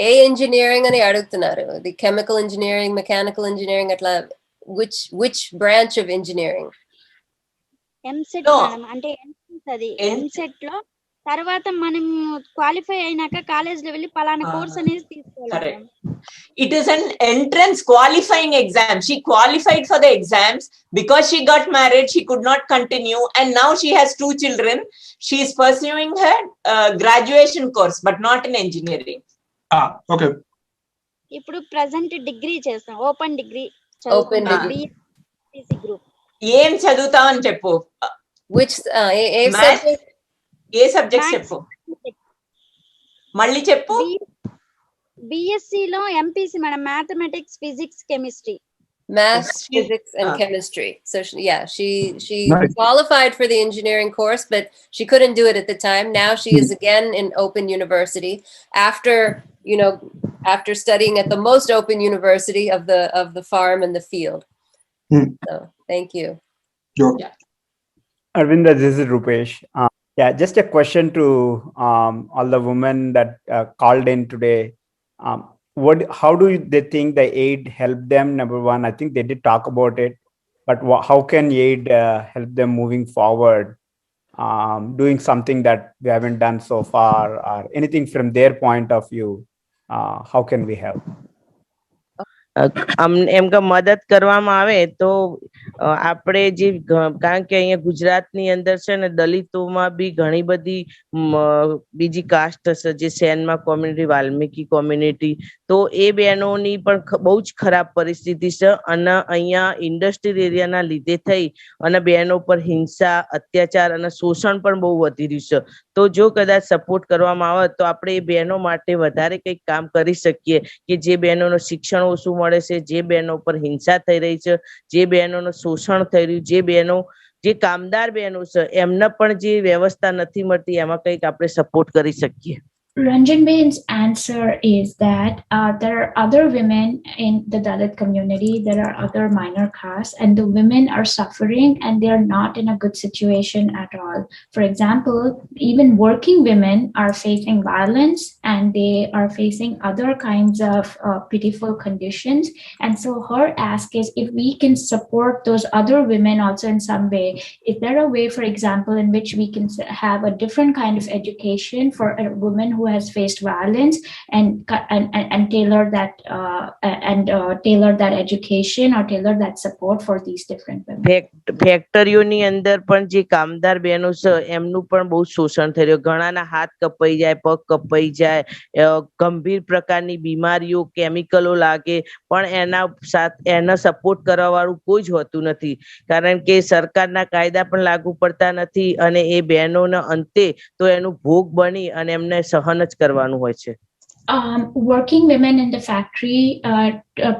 Speaker 1: ఏ engineering అని అడుగుతున్నారు? The chemical engineering, mechanical engineering, అట్లా which branch of engineering?
Speaker 5: EAMCET madam, అంటే అది ఎంసెట్ లో తర్వాత మనం క్వాలిఫై అయినాక కాలేజ్ లో వెళ్ళి పలానా కోర్స్ అనేది తీసుకోవాలి.
Speaker 4: It is an entrance qualifying exam. She qualified for the exams. Because she got married, she could not continue, and now she has 2 children. She is pursuing her graduation course, but not in engineering.
Speaker 9: Okay.
Speaker 5: ఇప్పుడు present degree చేస్తాం, open degree
Speaker 1: Open degree.
Speaker 5: Group.
Speaker 4: ఏం చదువుతావని చెప్పు.
Speaker 1: Which subject?
Speaker 4: A subject చెప్పు, మళ్ళీ చెప్పు.
Speaker 5: BSc లో MPC madam, mathematics, physics, chemistry.
Speaker 1: Maths, physics, and chemistry. So she
Speaker 9: Nice.
Speaker 1: qualified for the engineering course, but she couldn't do it at the time. Now she is again in Open University after studying at the most open university of the farm and the field. So thank you.
Speaker 9: Sure.
Speaker 6: Arvinda, this is Rupesh. Yeah, just a question to all the women that called in today. How do they think the aid helped them? Number one, I think they did talk about it, but how can aid help them moving forward, doing something that we haven't done so far, or anything from their point of view? How can we help?
Speaker 7: એમ કે મદદ કરવામાં આવે તો આપણે જે કારણ કે અહીંયા ગુજરાતની અંદર છે ને દલિતોમાં બી ઘણી બધી બીજી કાસ્ટ હશે, જે સેનમાં કોમ્યુનિટી, વાલ્મીકી કોમ્યુનિટી, તો એ બહેનોની પણ બહુ જ ખરાબ પરિસ્થિતિ છે. અને અહીંયા ઇન્ડસ્ટ્રીયલ એરિયાના લીધે થઈ અને બહેનો પર હિંસા, અત્યાચાર અને શોષણ પણ બહુ વધી રહ્યું છે. તો જો કદાચ સપોર્ટ કરવામાં આવે તો આપણે એ બહેનો માટે વધારે કંઈક કામ કરી શકીએ, કે જે બહેનોનો શિક્ષણ ઓછું મળે છે, જે બહેનો પર હિંસા થઈ રહી છે, જે બહેનોનું શોષણ થઈ રહ્યું, જે બહેનો જે કામદાર બહેનો છે એમને પણ જે વ્યવસ્થા નથી મળતી, એમાં કંઈક આપણે સપોર્ટ કરી શકીએ.
Speaker 8: Ranjan Bein's answer is that there are other women in the Dalit community, there are other minor castes, and the women are suffering and they are not in a good situation at all. For example, even working women are facing violence and they are facing other kinds of pitiful conditions. And so her ask is, if we can support those other women also in some way, is there a way, for example, in which we can have a different kind of education for a woman who has faced violence and tailor that tailor that education or tailor that support for these different women?
Speaker 7: ફેક્ટરીઓની અંદર પણ જે કામદાર બહેનો છે એમનું પણ બહુ શોષણ થઈ રહ્યું. ઘણાના હાથ કપાઈ જાય, પગ કપાઈ જાય, ગંભીર પ્રકારની બીમારીઓ, કેમિકલો લાગે, પણ એના સપોર્ટ કરવા વાળું કોઈ જ હોતું નથી, કારણ કે સરકારના કાયદા પણ લાગુ પડતા નથી અને એ બહેનોના અંતે તો એનું ભોગ બની અને એમને સહન જ કરવાનું હોય છે.
Speaker 8: Working women in the factory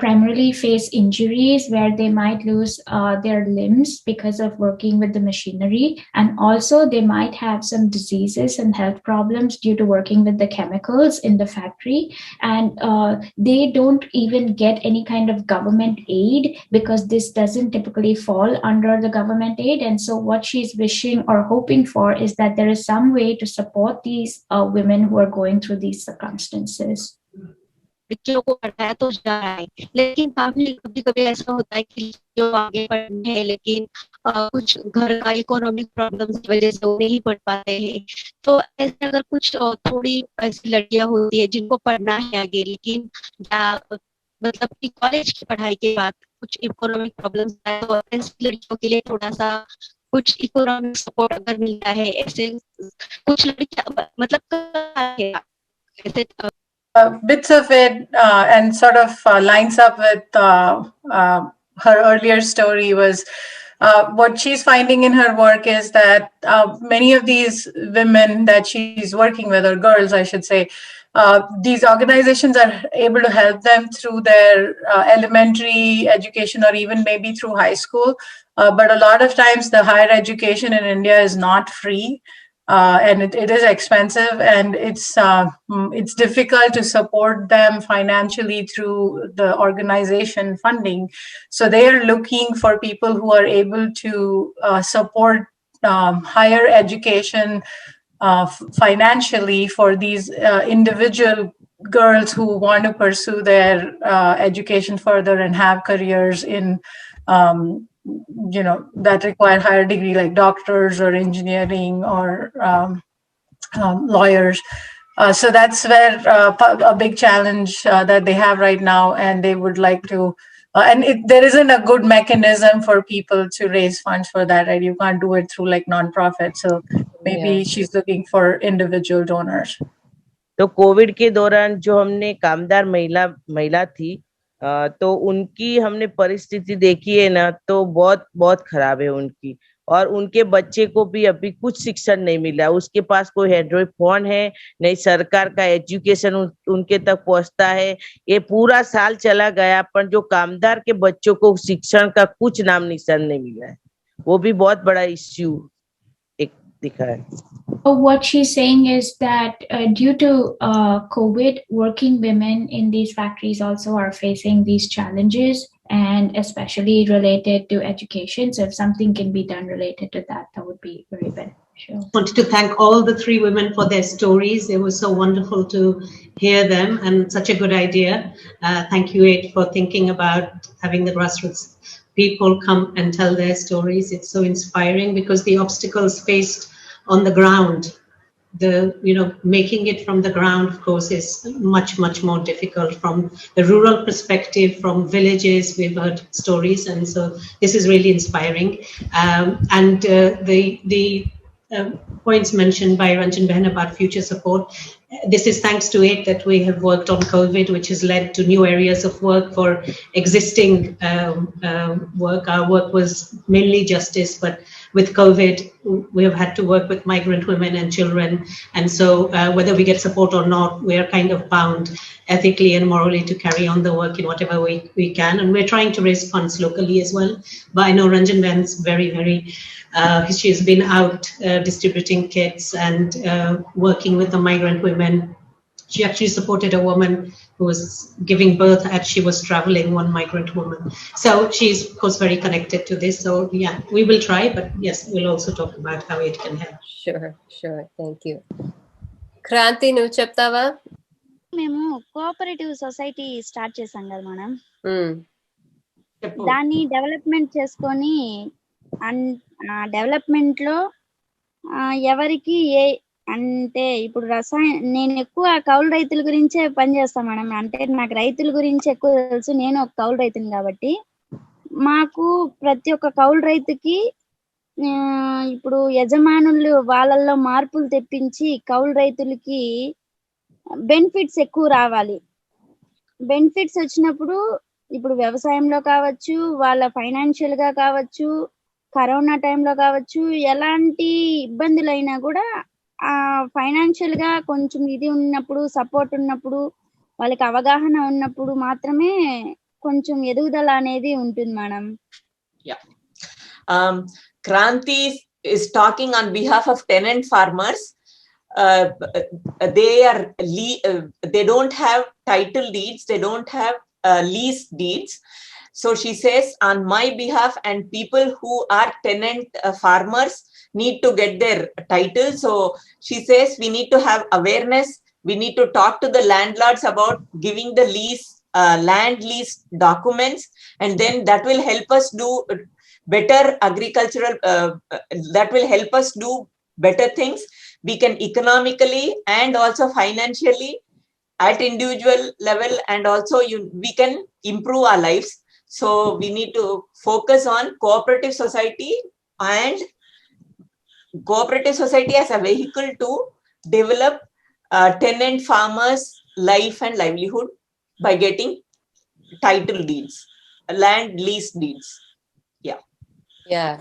Speaker 8: primarily face injuries where they might lose their limbs because of working with the machinery, and also they might have some diseases and health problems due to working with the chemicals in the factory, and they don't even get any kind of government aid because this doesn't typically fall under the government aid. And so what she's wishing or hoping for is that there is some way to support these women who are going through these circumstances.
Speaker 2: बच्चों को पढ़ाया तो जा रहा है, लेकिन family कभी कभी ऐसा होता है कि जो आगे पढ़ने हैं लेकिन कुछ घर का इकोनॉमिक प्रॉब्लम्स की वजह से वो नहीं पढ़ पाते हैं. तो ऐसे अगर कुछ थोड़ी ऐसी लड़कियां होती है जिनको पढ़ना है आगे, लेकिन मतलब कि कॉलेज की पढ़ाई के बाद कुछ इकोनॉमिक प्रॉब्लम्स आए, तो ऐसी लड़कियों के लिए थोड़ा सा कुछ इकोनॉमिक सपोर्ट अगर मिलता है, ऐसे कुछ लड़कियां मतलब ऐसे
Speaker 3: bits of it and sort of lines up with her earlier story was what she's finding in her work is that many of these women that she's working with, or girls I should say, these organizations are able to help them through their elementary education or even maybe through high school, but a lot of times the higher education in India is not free. And it is expensive, and it's difficult to support them financially through the organization funding. So they are looking for people who are able to support higher education financially for these individual girls who want to pursue their education further and have careers in that require higher degree, like doctors or engineering or lawyers. So that's where a big challenge that they have right now, and they would like to. There isn't a good mechanism for people to raise funds for that, right? You can't do it through like nonprofit. So maybe she's looking for individual donors.
Speaker 7: तो Covid के दौरान जो हमने कामदार महिला थी, तो उनकी हमने परिस्थिति देखी है ना, तो बहुत बहुत खराब है उनकी, और उनके बच्चे को भी अभी कुछ शिक्षण नहीं मिला, उसके पास कोई एंड्रॉइड फोन है नहीं, सरकार का एजुकेशन उनके तक पहुंचता है, ये पूरा साल चला गया, पर जो कामदार के बच्चों को शिक्षण का कुछ नाम निशान नहीं मिला है, वो भी बहुत बड़ा इश्यू एक दिखा है.
Speaker 8: What she's saying is that due to COVID, working women in these factories also are facing these challenges, and especially related to education. So if something can be done related to that, that would be very beneficial.
Speaker 10: I wanted to thank all the three women for their stories. It was so wonderful to hear them, and such a good idea. Thank you, Ed, for thinking about having the grassroots people come and tell their stories. It's so inspiring because the obstacles faced on the ground, making it from the ground, of course, is much more difficult. From the rural perspective, from villages, we've heard stories, and so this is really inspiring. And the points mentioned by Ranjan Behan about future support, this is thanks to it that we have worked on COVID, which has led to new areas of work for existing work. Our work was mainly justice, but with COVID, we have had to work with migrant women and children. And so whether we get support or not, we are kind of bound ethically and morally to carry on the work in whatever way we can. And we're trying to raise funds locally as well. But I know Ranjan Behan's very, she has been out distributing kits and working with the migrant women. She actually supported a woman who was giving birth as she was traveling, one migrant woman. So she's, of course, very connected to this. So yeah, we will try, but yes, we'll also talk about how it can help.
Speaker 1: Sure. Thank you. Kranti, నువ్వు చెప్తావా?
Speaker 5: మేము cooperative society start చేసాం కదా madam, దాన్ని development చేసుకొని development లో ఎవరికి అంటే ఇప్పుడు నేను ఎక్కువ కౌలు రైతుల గురించే పనిచేస్తాను మేడం. అంటే నాకు రైతుల గురించి ఎక్కువ తెలుసు, నేను ఒక కౌలు రైతుని కాబట్టి మాకు ప్రతి ఒక్క కౌలు రైతుకి ఇప్పుడు యజమానులు వాళ్ళల్లో మార్పులు తెప్పించి కౌలు రైతులకి బెనిఫిట్స్ ఎక్కువ రావాలి. బెనిఫిట్స్ వచ్చినప్పుడు ఇప్పుడు వ్యవసాయంలో కావచ్చు, వాళ్ళ ఫైనాన్షియల్ గా కావచ్చు, కరోనా టైంలో కావచ్చు, ఎలాంటి ఇబ్బందులు అయినా కూడా ఫైనాన్షియల్ గా కొంచెం ఇది ఉన్నప్పుడు, సపోర్ట్ ఉన్నప్పుడు, వాళ్ళకి అవగాహన ఉన్నప్పుడు మాత్రమే కొంచెం ఎదుగుదల అనేది ఉంటుంది madam.
Speaker 4: Kranti is talking on behalf of tenant farmers. They don't have title deeds, they don't have lease deeds. So she says, on my behalf, and people who are tenant farmers need to get their title. So she says we need to have awareness. We need to talk to the landlords about giving the lease, land lease documents, and then that will help us do better agricultural, that will help us do better things. We can economically and also financially at individual level, and also we can improve our lives. So we need to focus on cooperative society, and cooperative society as a vehicle to develop tenant farmers' life and livelihood by getting title deeds, land lease deeds.
Speaker 1: Yeah,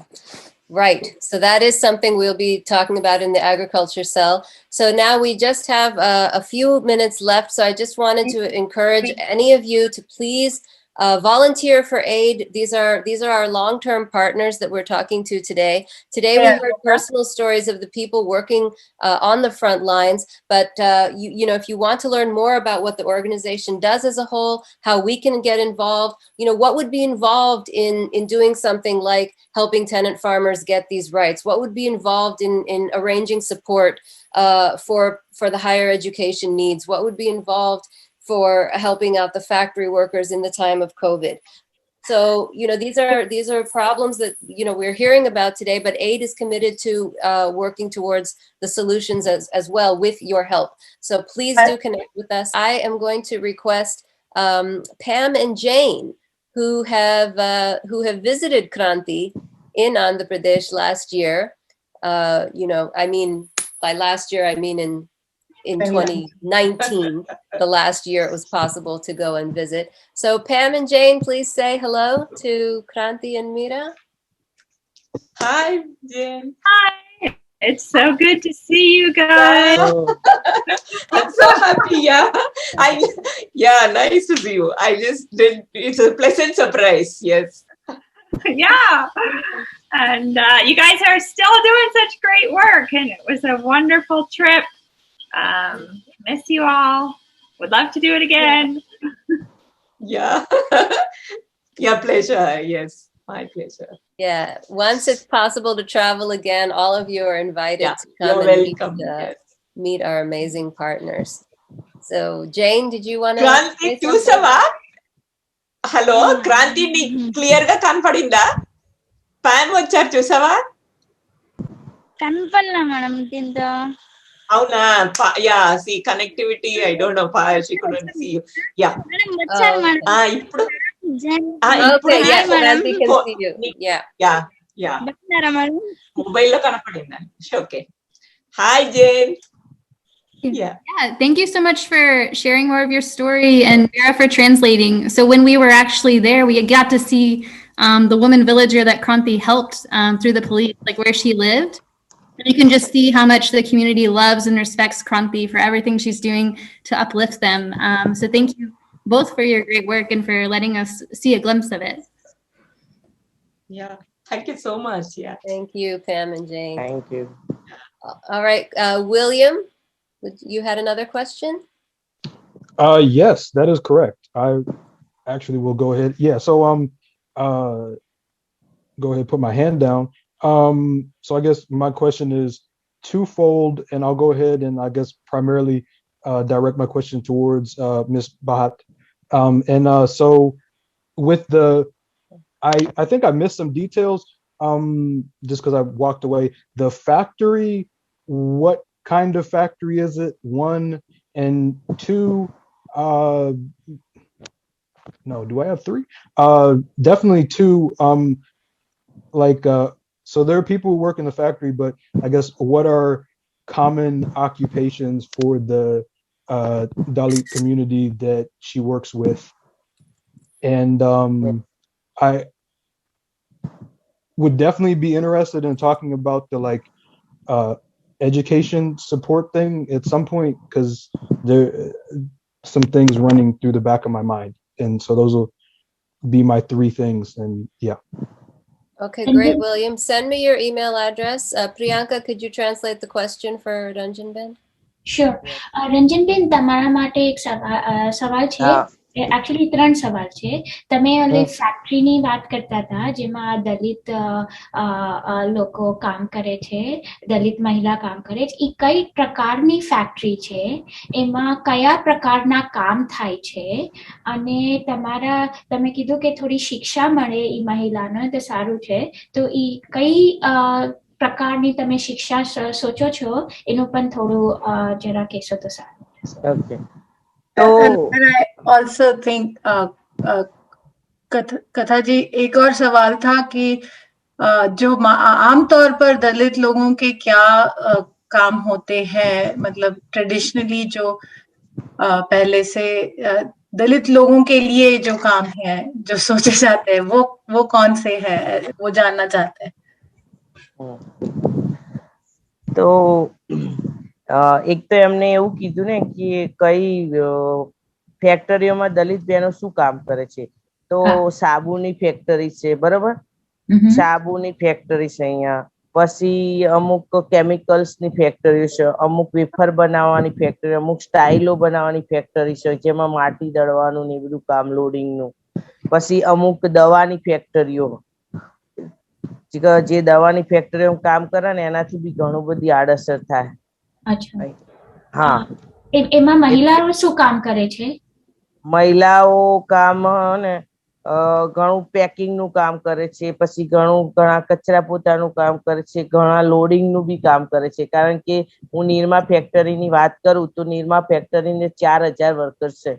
Speaker 1: right. So that is something we'll be talking about in the agriculture cell. So now we just have a few minutes left. So I just wanted to encourage any of you to please Volunteer for aid. These are our long-term partners that we're talking to today. Today we heard personal stories of the people working on the front lines. But you know, if you want to learn more about what the organization does as a whole, how we can get involved, you know, what would be involved in doing something like helping tenant farmers get these rights? What would be involved in arranging support for the higher education needs? What would be involved for helping out the factory workers in the time of COVID? So, you know, these are problems that, you know, we're hearing about today, but AID is committed to working towards the solutions as well with your help. So please do connect with us. I am going to request Pam and Jane, who have visited Kranti in Andhra Pradesh last year. You know, I mean, by last year, I mean in 2019, the last year it was possible to go and visit. So Pam and Jane, please say hello to Kranti and Meera.
Speaker 4: Hi, Jane.
Speaker 11: Hi. It's so good to see you guys.
Speaker 4: I'm so happy. Yeah, nice to see you. I just did. It's a pleasant surprise. Yes.
Speaker 11: Yeah. And you guys are still doing such great work, and it was a wonderful trip. Miss you all. Would love to do it again.
Speaker 4: Yeah. Yeah, pleasure. Yes, my pleasure.
Speaker 1: Yeah, once it's possible to travel again, all of you are invited to come and meet our amazing partners. So Jane, did you want to
Speaker 4: Kranti chusava? Hello, Kranti ni clear ga kanpadinda? Pan vachar chusava?
Speaker 5: Kanpalla madam dinda.
Speaker 4: Avuna, yeah, see connectivity, I don't know, she couldn't see you. Yeah.
Speaker 1: Okay, yeah, Kranti can see you.
Speaker 4: Yeah. Mobile lo kanapadinda. Okay. Hi, Jane. Yeah,
Speaker 12: thank you so much for sharing more of your story, and Meera for translating. So when we were actually there, we got to see the woman villager that Kranti helped through the police, like where she lived. And you can just see how much the community loves and respects Kranti for everything she's doing to uplift them. So thank you both for your great work and for letting us see a glimpse of it.
Speaker 4: Yeah, thank you so much. Yeah,
Speaker 1: thank you, Pam and Jane.
Speaker 7: Thank you.
Speaker 1: All right, William, you had another question?
Speaker 9: Yes, that is correct. I actually will go ahead. Yeah, so go ahead, put my hand down. So I guess my question is twofold, and I'll go ahead and I guess primarily direct my question towards Ms. Bhatt. So with I think I missed some details just because I walked away. The factory, what kind of factory is it? One, and two, no, do I have three? Definitely two. So there are people who work in the factory, but I guess what are common occupations for the Dalit community that she works with? And I would definitely be interested in talking about the education support thing at some point, because there some things running through the back of my mind, and so those will be my three things. And yeah.
Speaker 1: Okay, great, William. Send me your email address. Priyanka, could you translate the question for Ranjan Ben?
Speaker 8: Sure. Ranjan Ben, તમારા માટે એક સવાલ છે. Actually ત્રણ સવાલ છે. તમે ઓલે ફેક્ટરીની વાત કરતા હતા જેમાં દલિત લોકો કામ કરે છે, દલિત મહિલા કામ કરે છે. એ કઈ પ્રકારની ફેક્ટરી છે, એમાં કયા પ્રકારના કામ થાય છે, અને તમે કીધું કે થોડી ಶಿಕ್ಷಾ મળે એ મહિલાને તો સારું છે. તો એ કઈ પ્રકારની તમે શિક્ષા સોચો છો એનું પણ થોડું જરા કહેશો તો સારું.
Speaker 7: Okay.
Speaker 3: And I also think कथा जी एक और सवाल था कि जो आमतौर पर दलित लोगों के क्या काम होते हैं, मतलब ट्रेडिशनली जो पहले से दलित लोगों के लिए जो काम है जो सोचे जाते हैं वो कौन से है, वो जानना चाहते हैं.
Speaker 7: તો એક તો એમને એવું કીધું ને કે કઈ ફેક્ટરીઓમાં દલિત બહેનો શું કામ કરે છે. તો સાબુની ફેક્ટરી છે, બરોબર? સાબુની ફેક્ટરી છે અહીંયા. પછી અમુક કેમિકલ્સની ફેક્ટરી છે, અમુક વેફર બનાવવાની ફેક્ટરી, અમુક સ્ટાઇલો બનાવવાની ફેક્ટરી છે જેમાં માટી દળવાનું ને બધું કામ લોડિંગનું. પછી અમુક દવાની ફેક્ટરીઓ, જે દવાની ફેક્ટરીઓ કામ કરે ને એનાથી બી ઘણું બધી આડઅસર થાય. હા,
Speaker 8: એમાં મહિલાઓ શું કામ કરે છે?
Speaker 7: મહિલાઓ કામ ને ઘણું પેકિંગ નું કામ કરે છે, પછી ઘણા કચરા પોતાનું કામ કરે છે, ઘણા લોડિંગ નું બી કામ કરે છે. કારણ કે હું નિરમા ફેક્ટરીની વાત કરું તો નિરમા ફેક્ટરીને 4000 વર્કર છે,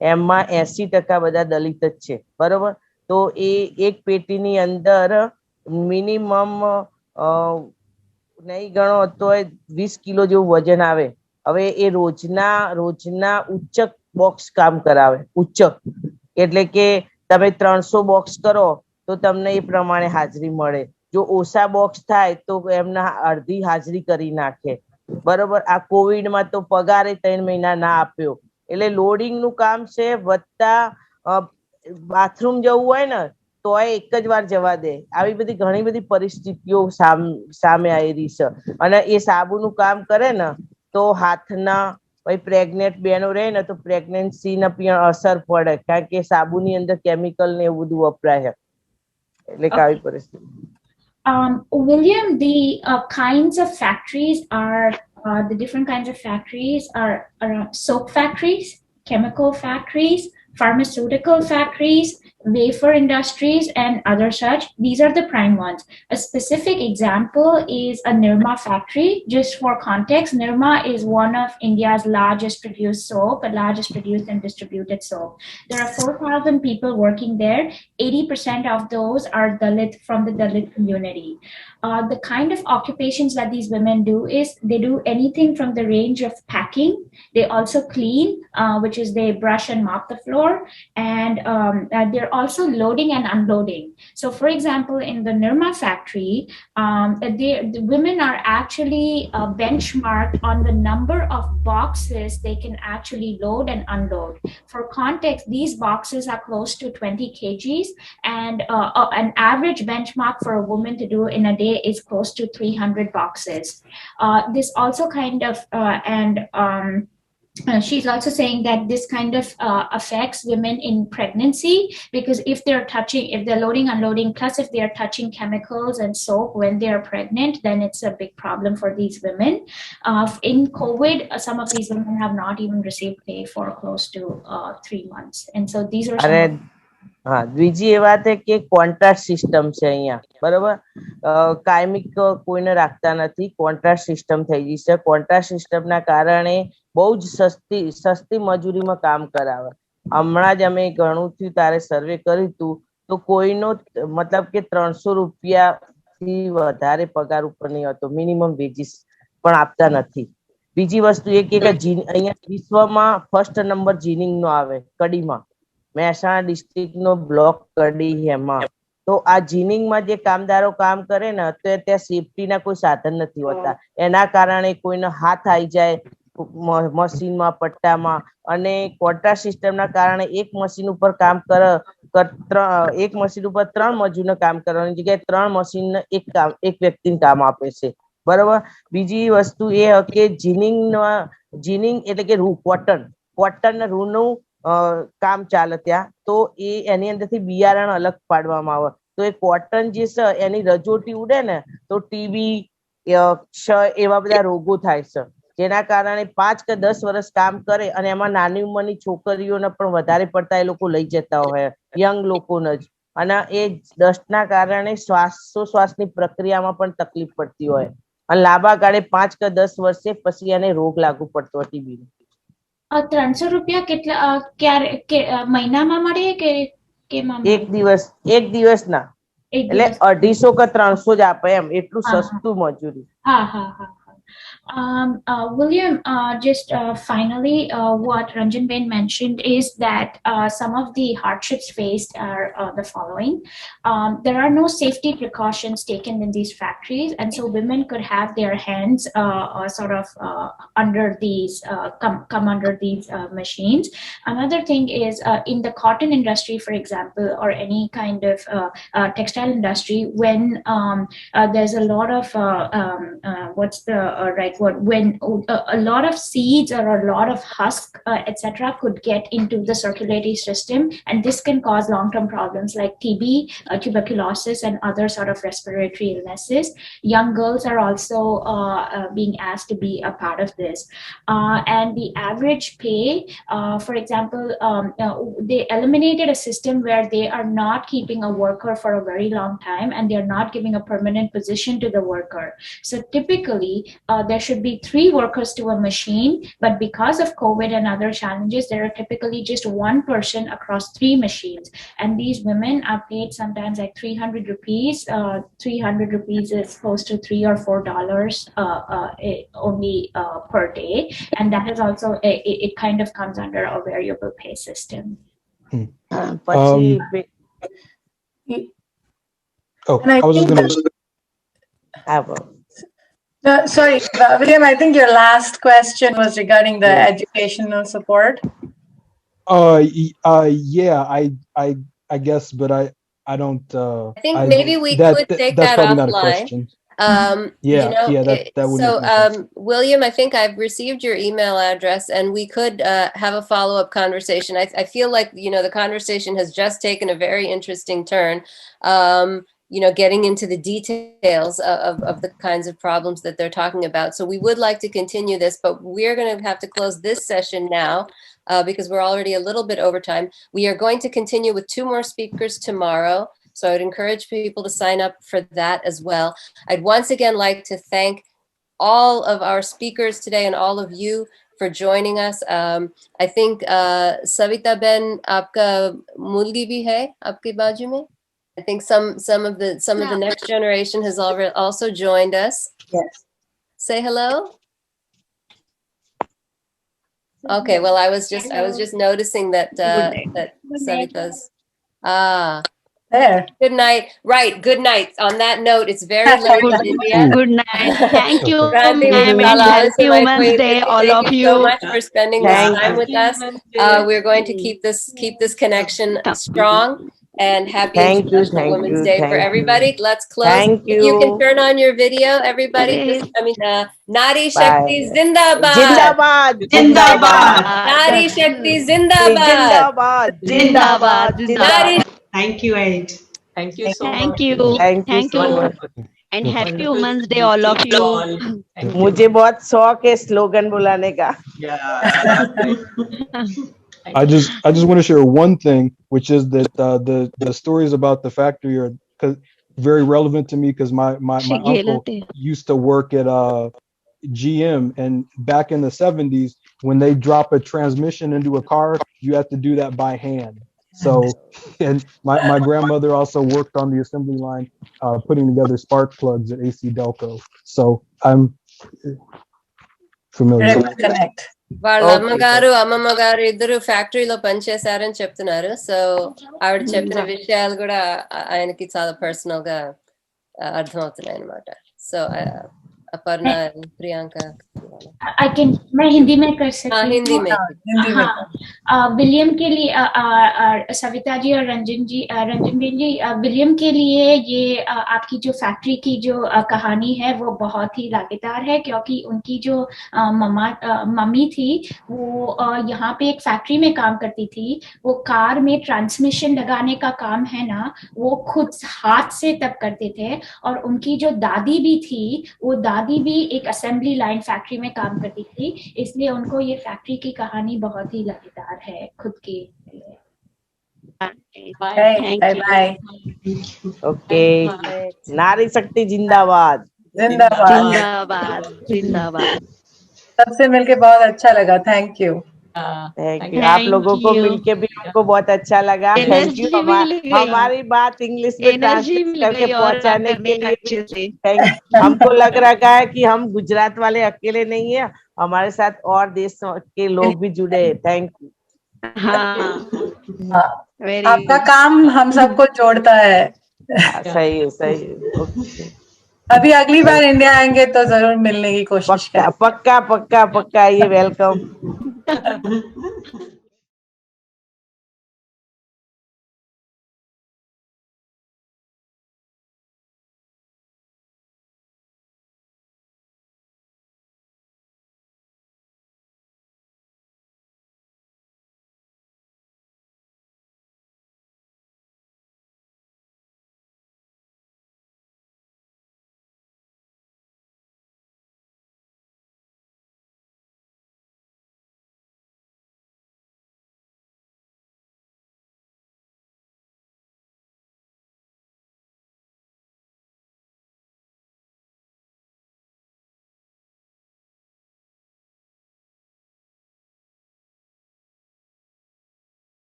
Speaker 7: એમાં 80% બધા દલિત જ છે, બરોબર? તો એ એક પેટીની અંદર મિનિમમ નહીં ગણો તો 20 કિલો જેવું વજન આવે. હવે એ રોજના ઉચ્ચક બોક્સ કામ કરાવે. ઉચ્ચક એટલે કે તમે 300 બોક્સ કરો તો તમને એ પ્રમાણે હાજરી મળે. જો ઓછા બોક્સ થાય તો એમના અડધી હાજરી કરી નાખે, બરોબર? આ કોવિડમાં તો પગારે 3 મહિના ના આપ્યો. એટલે લોડિંગ નું કામ છે, વત્તા બાથરૂમ જવું હોય ને તો એક જ વાર જવા દે. આવી બધી ઘણી બધી પરિસ્થિતિઓ સામે આવી છે. અને એ સાબુનું કામ કરે ને તો હાથના પ્રેગ્નેન્ટ બહેનો રહે ને તો પ્રેગ્નન્સી ને પણ અસર પડે, કારણ કે સાબુની અંદર કેમિકલ ને એવું બધું વપરાય છે. એટલે કે આવી પરિસ્થિતિ.
Speaker 8: William, the kinds of factories are the different kinds of factories are soap factories, chemical factories, pharmaceutical factories, wafer industries, and other such. These are the prime ones. A specific example is a Nirma factory. Just for context, Nirma is one of India's largest produced soap, largest produced and distributed soap. There are 4,000 people working there. 80% of those are Dalit, from the Dalit community. The kind of occupations that these women do is they do anything from the range of packing. They also clean, which is they brush and mop the floor, and they're also loading and unloading. So for example, in the Nirma factory, the women are actually benchmarked on the number of boxes they can actually load and unload. For context, these boxes are close to 20 kgs, and an average benchmark for a woman to do in a day is close to 300 boxes. This also kind of she's also saying that this kind of affects women in pregnancy, because if they're loading, unloading, plus if they're touching chemicals and soap when they're pregnant, then it's a big problem for these women. In COVID, some of these women have not even received pay for close to 3 months. And so these are some
Speaker 7: હા, બીજી એ વાત છે કે contract system છે અહીંયા, બરોબર? કાયમિક કોઈને રાખતા નથી, કોન્ટ્રાક્ટ સિસ્ટમ થઈ ગઈ છે. કોન્ટ્રાક્ટ સિસ્ટમના કારણે બહુ જ સસ્તી મજૂરીમાં કામ કરાવે. હમણાં જ અમે ઘણું થયું તારે સર્વે કર્યું હતું તો કોઈનો મતલબ કે 300 રૂપિયાથી વધારે પગાર ઉપર નહીં હતો, મિનિમમ વેજીસ પણ આપતા નથી. બીજી વસ્તુ એ કે અહીંયા વિશ્વમાં ફર્સ્ટ નંબર જીનિંગનો આવે કડીમાં. મહેસાણા ડિસ્ટ્રિક્ટનો બ્લોક કડી એમાં. તો આ જીનિંગમાં જે કામદારો કામ કરે ને તો ત્યાં સેફટીના કોઈ સાધન નથી હોતા. એના કારણે કોઈનો હાથ આવી જાય મશીનમાં, પટ્ટામાં. અને કોન્ટ્રાક્ટ સિસ્ટમના કારણે એક મશીન ઉપર કામ એક મશીન ઉપર 3 મજૂરને કામ કરવાની જગ્યાએ 3 મશીનને એક વ્યક્તિને કામ આપે છે, બરોબર? બીજી વસ્તુ એ કે જીનિંગ એટલે કે રૂ, કોટન રૂનું કામ ચાલે ત્યાં. તો એની અંદરથી બિયારણ અલગ પાડવામાં આવે. તો એ કોટન જે છે એની રજોટી ઉડે ને તો ટીબી, ક્ષય એવા બધા રોગો થાય છે, જેના કારણે 5 કે 10 વર્ષ કામ કરે અને એમાં નાની ઉંમરની છોકરીઓને પણ વધારે પડતા એ લોકો લઈ જતા હોય, યંગ લોકોને જ. અને એ ડસ્ટના કારણે શ્વાસોશ્વાસની પ્રક્રિયામાં પણ તકલીફ પડતી હોય અને લાંબા ગાળે 5 કે 10 વર્ષે પછી એને રોગ લાગુ પડતો હોય ટીબી.
Speaker 8: 300 રૂપિયા કેટલા મહિનામાં મળે કે
Speaker 7: એક દિવસના? એટલે 250 કે 300 જ આપે એમ, એટલું સસ્તું મજૂરી.
Speaker 8: હા હા હા. William, just finally, what Ranjan Ben mentioned is that some of the hardships faced are the following. There are no safety precautions taken in these factories, and so women could have their hands sort of under these, come under these machines. Another thing is in the cotton industry, for example, or any kind of textile industry, when there's a lot of what's the right word, when a lot of seeds or a lot of husk etc. could get into the circulatory system, and this can cause long-term problems like TB, tuberculosis, and other sort of respiratory illnesses. Young girls are also being asked to be a part of this, and the average pay, for example, they eliminated a system where they are not keeping a worker for a very long time, and they're not giving a permanent position to the worker. So typically there should be 3 workers to a machine, but because of COVID and other challenges, there are typically just 1 person across 3 machines, and these women are paid sometimes like 300 rupees. 300 rupees is close to $3 or $4 only per day, and that is also it kind of comes under a variable pay system.
Speaker 9: Oh, I was just gonna.
Speaker 3: No, sorry, William, I think your last question was regarding the educational support.
Speaker 9: Yeah, I guess, but I don't.
Speaker 1: I think maybe we could take
Speaker 9: that's
Speaker 1: that
Speaker 9: probably not a
Speaker 1: offline.
Speaker 9: question.
Speaker 1: Yeah,
Speaker 9: you know, that would
Speaker 1: so
Speaker 9: make more sense.
Speaker 1: William, I think I've received your email address, and we could have a follow-up conversation. I feel like, you know, the conversation has just taken a very interesting turn, you know, getting into the details of the kinds of problems that they're talking about. So we would like to continue this, but we're going to have to close this session now because we're already a little bit over time. We are going to continue with 2 more speakers tomorrow. So I would encourage people to sign up for that as well. I'd once again like to thank all of our speakers today and all of you for joining us. I think Savita Ben, aapka murgi bhi hai aapki baaju mein? I think some of the next generation has already also joined us.
Speaker 3: Yes.
Speaker 1: Say hello. Okay, well, I was just noticing that that Savita's
Speaker 3: there.
Speaker 1: Good night. Right. Good night. On that note, it's very late in India.
Speaker 2: Good night. Thank you,
Speaker 1: Kranti,
Speaker 2: ma'am, and happy Women's Day, all of
Speaker 1: Thank you
Speaker 2: you.
Speaker 1: so much for spending this time with us. We're going to keep this connection strong. And happy International Women's Day for everybody. Let's close. If you can turn on your video, everybody. Nari Shakti Zindabad.
Speaker 7: Zindabad.
Speaker 10: Zindabad.
Speaker 1: Nari Shakti Zindabad.
Speaker 7: Zindabad.
Speaker 1: Nari.
Speaker 10: Thank you, Ed.
Speaker 4: Thank you so
Speaker 2: Thank
Speaker 4: much.
Speaker 2: you.
Speaker 7: Thank you so much.
Speaker 2: And happy Women's Day, all of you.
Speaker 7: मुझे बहुत शौक है slogan बुलाने का.
Speaker 9: I just want to share one thing, which is that the stories about the factory are very relevant to me because my uncle used to work at GM, and back in the 70s, when they drop a transmission into a car, you have to do that by hand. So, and my grandmother also worked on the assembly line, putting together spark plugs at AC Delco. So I'm familiar.
Speaker 3: Connect.
Speaker 1: వాళ్ళ అమ్మగారు అమ్మమ్మ గారు ఇద్దరు ఫ్యాక్టరీలో పనిచేశారని చెప్తున్నారు. So ఆవిడ చెప్పిన విషయాలు కూడా ఆయనకి చాలా పర్సనల్ గా అర్థమవుతున్నాయి అన్నమాట. సో अपर्ना प्रियंका
Speaker 8: मैं हिंदी में कर सकती हूँ.
Speaker 1: हिंदी में.
Speaker 8: विलियम के लिए सविता जी और रंजन बेन जी, विलियम के लिए ये आपकी जो फैक्ट्री की जो कहानी है वो बहुत ही लागेदार है, क्योंकि उनकी जो मम्मी थी वो यहाँ पे एक फैक्ट्री में काम करती थी. वो कार में ट्रांसमिशन लगाने का काम है ना, वो खुद हाथ से तब करते थे. और उनकी जो दादी भी थी, वो दादी भी एक असेंबली लाइन फैक्ट्री में काम करती थी, इसलिए उनको ये फैक्ट्री की कहानी बहुत ही लगेदार है खुद के लिए.
Speaker 3: Bye.
Speaker 7: ओके. नारी शक्ति जिंदाबाद.
Speaker 3: जिंदाबाद.
Speaker 2: जिंदाबाद. जिंदाबाद.
Speaker 3: सबसे मिलके बहुत अच्छा लगा. Thank you.
Speaker 7: Thank you. आप लोगों को मिलके भी हमको बहुत अच्छा लगा। थैंक यू हमारी बात इंग्लिश में ट्रांसलेट करके पहुंचाने के लिए। थैंक। हमको लग रहा है कि हम गुजरात वाले अकेले नहीं है, हमारे साथ और देश के लोग भी जुड़े हैं। Thank you.
Speaker 3: आपका काम हम सबको जोड़ता है।
Speaker 7: सही है, सही है। ओके।
Speaker 3: अभी अगली बार इंडिया आएंगे तो जरूर मिलने की कोशिश करें।
Speaker 7: पक्का पक्का पक्का, ये वेलकम।